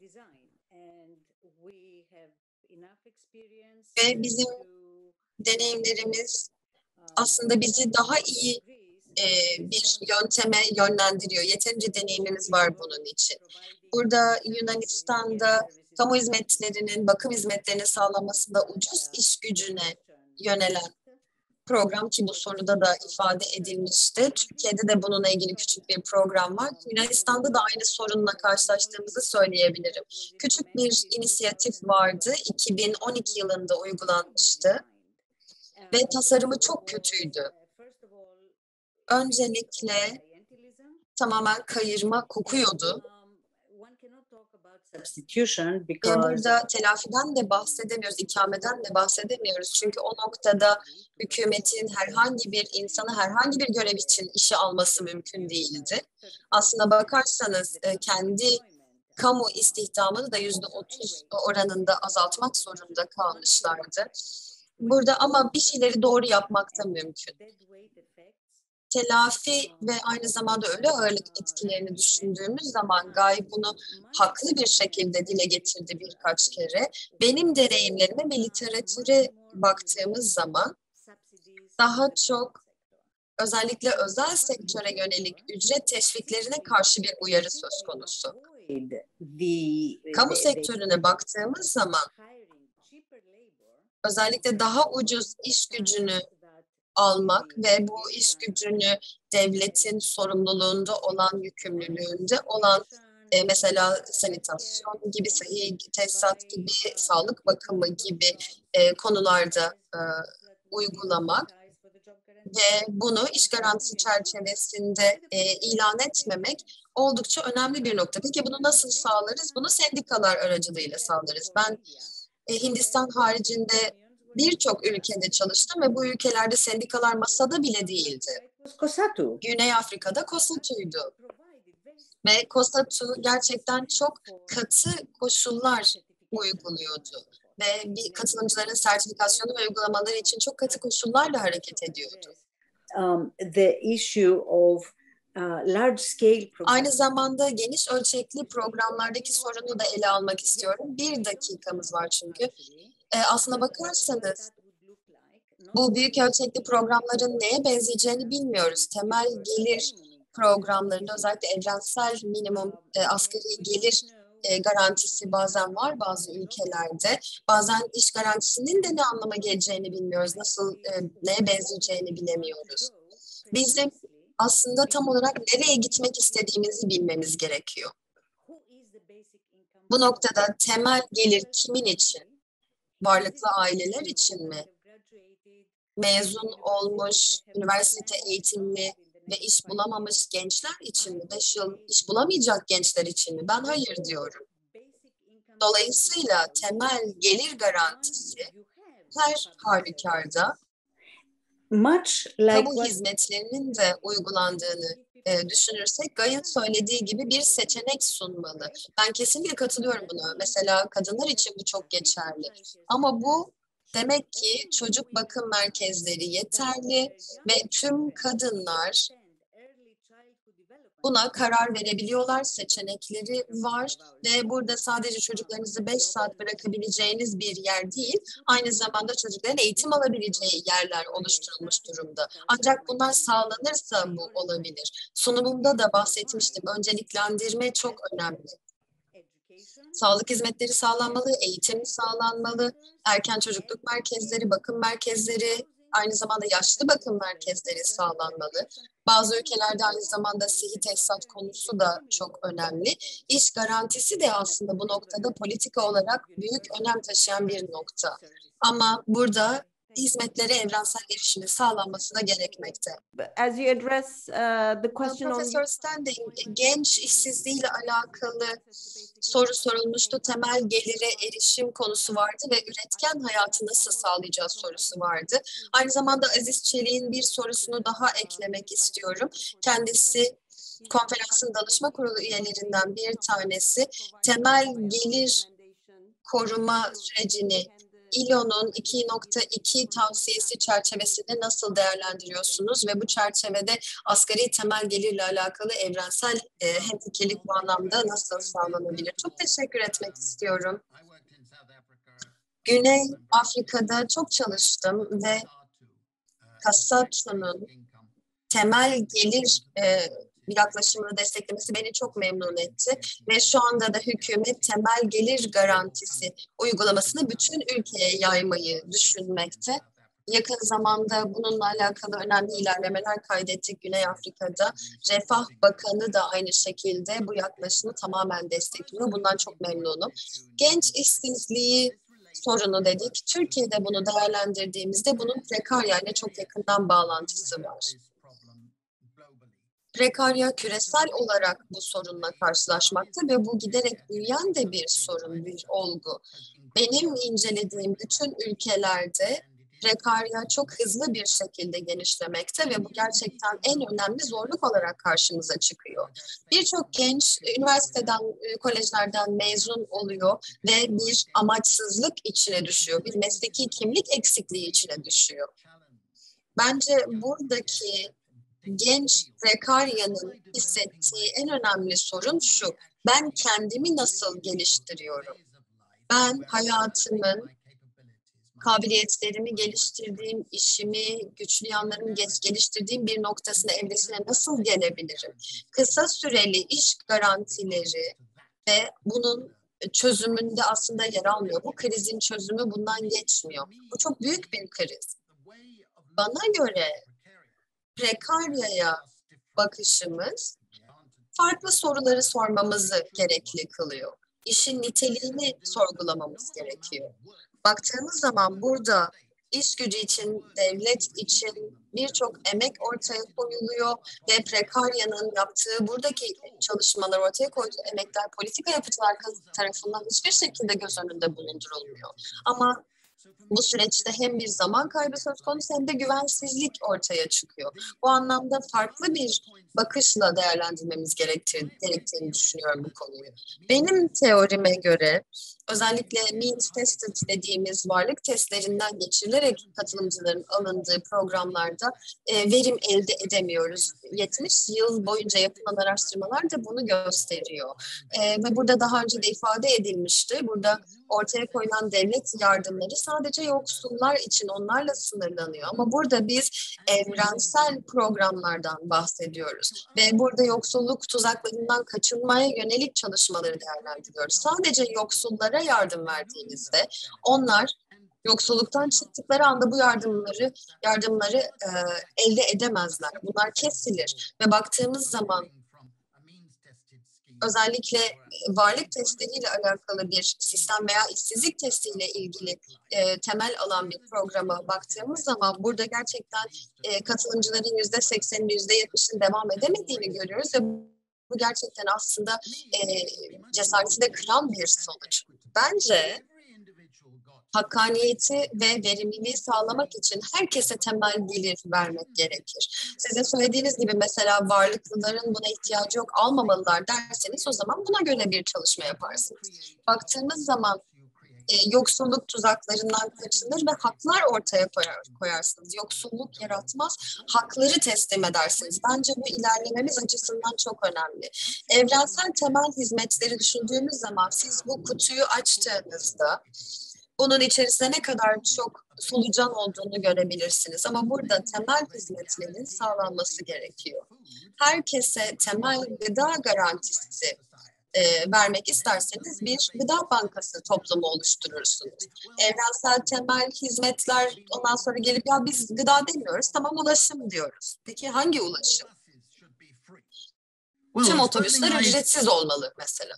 Ve bizim deneyimlerimiz aslında bizi daha iyi bir yönteme yönlendiriyor. Yeterince deneyimimiz var bunun için. Burada Yunanistan'da kamu hizmetlerinin, bakım hizmetlerinin sağlanmasında ucuz iş gücüne yönelen program ki bu soruda da ifade edilmişti. Türkiye'de de bununla ilgili küçük bir program var. Yunanistan'da da aynı sorunla karşılaştığımızı söyleyebilirim. Küçük bir inisiyatif vardı. 2012 yılında uygulanmıştı. Ve tasarımı çok kötüydü. Öncelikle tamamen kayırma kokuyordu. Ve burada telafiden de bahsedemiyoruz, ikameden de bahsedemiyoruz. Çünkü o noktada hükümetin herhangi bir insanı herhangi bir görev için işe alması mümkün değildi. Aslına bakarsanız kendi kamu istihdamını da %30 oranında azaltmak zorunda kalmışlardı. Burada ama bir şeyleri doğru yapmak da mümkün. Telafi ve aynı zamanda ölü ağırlık etkilerini düşündüğümüz zaman Guy bunu haklı bir şekilde dile getirdi birkaç kere. Benim deneyimlerime ve literatüre baktığımız zaman daha çok özellikle özel sektöre yönelik ücret teşviklerine karşı bir uyarı söz konusu. Kamu sektörüne baktığımız zaman özellikle daha ucuz iş gücünü almak ve bu iş gücünü devletin sorumluluğunda olan, yükümlülüğünde olan mesela sanitasyon gibi, sahih tesisat gibi, sağlık bakımı gibi konularda uygulamak ve bunu iş garantisi çerçevesinde ilan etmemek oldukça önemli bir nokta. Peki bunu nasıl sağlarız? Bunu sendikalar aracılığıyla sağlarız. Ben Hindistan haricinde birçok ülkede çalıştım ve bu ülkelerde sendikalar masada bile değildi. COSATU. Güney Afrika'da COSATU'ydu. Ve COSATU gerçekten çok katı koşullar uyguluyordu. Ve katılımcıların sertifikasyonu ve uygulamaları için çok katı koşullarla hareket ediyordu. The issue of large scale Aynı zamanda geniş ölçekli programlardaki sorunu da ele almak istiyorum. 1 dakikamız var çünkü. Aslına bakarsanız bu büyük ölçekli programların neye benzeyeceğini bilmiyoruz. Temel gelir programlarında özellikle evrensel minimum asgari gelir garantisi bazen var bazı ülkelerde. Bazen iş garantisinin de ne anlama geleceğini bilmiyoruz. Nasıl, neye benzeyeceğini bilemiyoruz. Bizim aslında tam olarak nereye gitmek istediğimizi bilmemiz gerekiyor. Bu noktada temel gelir kimin için? Varlıklı aileler için mi? Mezun olmuş, üniversite eğitimli ve iş bulamamış gençler için mi? 5 yıl iş bulamayacak gençler için mi? Ben hayır diyorum. Dolayısıyla temel gelir garantisi her halükarda kamu hizmetlerinin de uygulandığını düşünürsek Guy'ın söylediği gibi bir seçenek sunmalı. Ben kesinlikle katılıyorum buna. Mesela kadınlar için bu çok geçerli. Ama bu demek ki çocuk bakım merkezleri yeterli ve tüm kadınlar buna karar verebiliyorlar, seçenekleri var ve burada sadece çocuklarınızı 5 saat bırakabileceğiniz bir yer değil, aynı zamanda çocukların eğitim alabileceği yerler oluşturulmuş durumda. Ancak bunlar sağlanırsa bu olabilir. Sunumumda da bahsetmiştim, önceliklendirme çok önemli. Sağlık hizmetleri sağlanmalı, eğitim sağlanmalı, erken çocukluk merkezleri, bakım merkezleri, aynı zamanda yaşlı bakım merkezleri sağlanmalı. Bazı ülkelerde aynı zamanda sıhhi tesisat konusu da çok önemli. İş garantisi de aslında bu noktada politika olarak büyük önem taşıyan bir nokta. Ama burada hizmetlere evrensel erişimin sağlanması da gerekmekte. As you address the question Profesör Standing, genç işsizliğiyle alakalı soru sorulmuştu. Temel gelire erişim konusu vardı ve üretken hayatı nasıl sağlayacağız sorusu vardı. Aynı zamanda Aziz Çelik'in bir sorusunu daha eklemek istiyorum. Kendisi konferansın danışma kurulu üyelerinden bir tanesi. Temel gelir koruma sürecini İLO'nun 2.2 tavsiyesi çerçevesinde nasıl değerlendiriyorsunuz ve bu çerçevede asgari temel gelirle alakalı evrensel hemfikirlik bu anlamda nasıl sağlanabilir? Çok teşekkür etmek istiyorum. Güney Afrika'da çok çalıştım ve COSATU'nun temel gelir yaklaşımını desteklemesi beni çok memnun etti. Ve şu anda da hükümet temel gelir garantisi uygulamasını bütün ülkeye yaymayı düşünmekte. Yakın zamanda bununla alakalı önemli ilerlemeler kaydettik Güney Afrika'da. Refah Bakanı da aynı şekilde bu yaklaşımı tamamen destekliyor. Bundan çok memnunum. Genç işsizliği sorunu dedik. Türkiye'de bunu değerlendirdiğimizde bunun prekarya ile çok yakından bağlantısı var. Prekarya küresel olarak bu sorunla karşılaşmakta ve bu giderek büyüyen de bir sorun, bir olgu. Benim incelediğim bütün ülkelerde prekarya çok hızlı bir şekilde genişlemekte ve bu gerçekten en önemli zorluk olarak karşımıza çıkıyor. Birçok genç üniversiteden, kolejlerden mezun oluyor ve bir amaçsızlık içine düşüyor, bir mesleki kimlik eksikliği içine düşüyor. Bence buradaki genç prekaryanın hissettiği en önemli sorun şu: ben kendimi nasıl geliştiriyorum? Ben hayatımın kabiliyetlerimi geliştirdiğim, işimi, güçlü yanlarımı geliştirdiğim bir noktasına, evresine nasıl gelebilirim? Kısa süreli iş garantileri ve bunun çözümünde aslında yer almıyor. Bu krizin çözümü bundan geçmiyor. Bu çok büyük bir kriz. Bana göre prekaryaya bakışımız farklı soruları sormamızı gerekli kılıyor. İşin niteliğini sorgulamamız gerekiyor. Baktığımız zaman burada iş gücü için, devlet için birçok emek ortaya koyuluyor ve Prekarya'nın yaptığı buradaki çalışmalar, ortaya koyduğu emekler politika yapıcılar tarafından hiçbir şekilde göz önünde bulundurulmuyor. Ama bu süreçte hem bir zaman kaybı söz konusu hem de güvensizlik ortaya çıkıyor. Bu anlamda farklı bir bakışla değerlendirmemiz gerektiğini düşünüyorum bu konuyu. Benim teorime göre özellikle means tested dediğimiz varlık testlerinden geçirilerek katılımcıların alındığı programlarda verim elde edemiyoruz. 70 yıl boyunca yapılan araştırmalar da bunu gösteriyor. Ve burada daha önce de ifade edilmişti. Burada ortaya koyulan devlet yardımları sadece yoksullar için onlarla sınırlanıyor. Ama burada biz evrensel programlardan bahsediyoruz. Ve burada yoksulluk tuzaklarından kaçınmaya yönelik çalışmaları değerlendiriyoruz. Sadece yoksullara yardım verdiğinizde onlar yoksulluktan çıktıkları anda bu yardımları elde edemezler. Bunlar kesilir. Ve baktığımız zaman özellikle varlık testleriyle alakalı bir sistem veya işsizlik testiyle ilgili temel alan bir programa baktığımız zaman burada gerçekten katılımcıların %80'in %70'in devam edemediğini görüyoruz ve bu gerçekten aslında cesareti de kıran bir sonuç. Bence hakkaniyeti ve verimliliği sağlamak için herkese temel gelir vermek gerekir. Sizin söylediğiniz gibi mesela varlıklıların buna ihtiyacı yok, almamalılar derseniz o zaman buna göre bir çalışma yaparsınız. Baktığımız zaman yoksulluk tuzaklarından kaçınır ve haklar ortaya koyarsınız. Yoksulluk yaratmaz, hakları teslim edersiniz. Bence bu ilerlememiz açısından çok önemli. Evrensel temel hizmetleri düşündüğümüz zaman siz bu kutuyu açtığınızda bunun içerisinde ne kadar çok solucan olduğunu görebilirsiniz. Ama burada temel hizmetlerin sağlanması gerekiyor. Herkese temel gıda garantisi vermek isterseniz bir gıda bankası toplumu oluşturursunuz. Evrensel temel hizmetler ondan sonra gelip ya biz gıda demiyoruz, tamam ulaşım diyoruz. Peki hangi ulaşım? Tüm otobüsler ücretsiz olmalı mesela.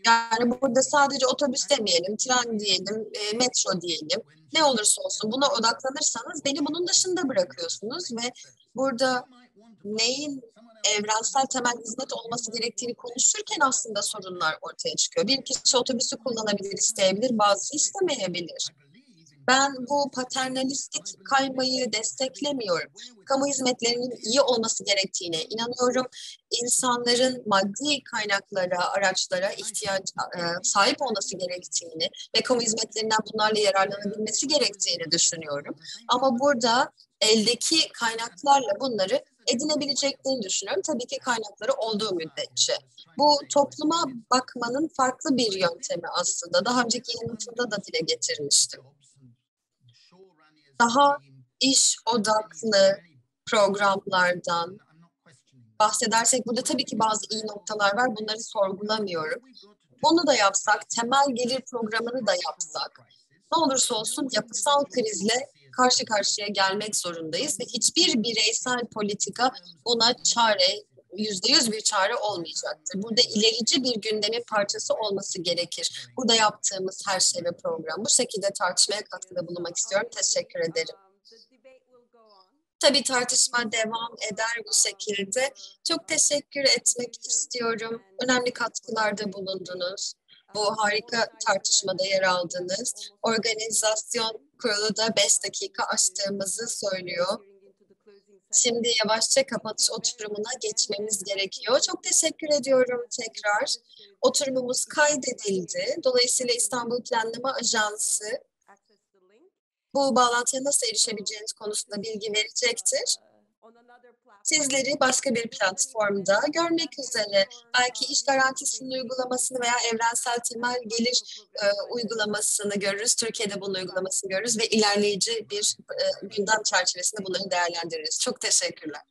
Yani burada sadece otobüs demeyelim, tren diyelim, metro diyelim. Ne olursa olsun buna odaklanırsanız beni bunun dışında bırakıyorsunuz ve burada neyin evrensel temel hizmet olması gerektiğini konuşurken aslında sorunlar ortaya çıkıyor. Bir kişi otobüsü kullanabilir, isteyebilir, bazısı istemeyebilir. Ben bu paternalistik kaymayı desteklemiyorum. Kamu hizmetlerinin iyi olması gerektiğine inanıyorum. İnsanların maddi kaynaklara, araçlara sahip olması gerektiğini ve kamu hizmetlerinden bunlarla yararlanabilmesi gerektiğini düşünüyorum. Ama burada eldeki kaynaklarla bunları edinebileceklerini düşünüyorum. Tabii ki kaynakları olduğu müddetçe. Bu topluma bakmanın farklı bir yöntemi aslında. Daha önceki yanıtımda da dile getirmiştim. Daha iş odaklı programlardan bahsedersek burada tabii ki bazı iyi noktalar var. Bunları sorgulamıyorum. Bunu da yapsak, temel gelir programını da yapsak, ne olursa olsun yapısal krizle karşı karşıya gelmek zorundayız ve hiçbir bireysel politika buna %100 bir çare olmayacaktır. Burada ilerici bir gündemin parçası olması gerekir. Burada yaptığımız her şey ve program. Bu şekilde tartışmaya katkıda bulunmak istiyorum. Teşekkür ederim. Tabii tartışma devam eder bu şekilde. Çok teşekkür etmek istiyorum. Önemli katkılarda bulundunuz. Bu harika tartışmada yer aldınız. Organizasyon kurulu da 5 dakika açtığımızı söylüyor. Şimdi yavaşça kapatış oturumuna geçmemiz gerekiyor. Çok teşekkür ediyorum tekrar. Oturumumuz kaydedildi. Dolayısıyla İstanbul Planlama Ajansı bu bağlantıya nasıl erişebileceğiniz konusunda bilgi verecektir. Sizleri başka bir platformda görmek üzere. Belki iş garantisinin uygulamasını veya evrensel temel gelir uygulamasını görürüz. Türkiye'de bunun uygulamasını görürüz ve ilerleyici bir gündem çerçevesinde bunları değerlendiririz. Çok teşekkürler.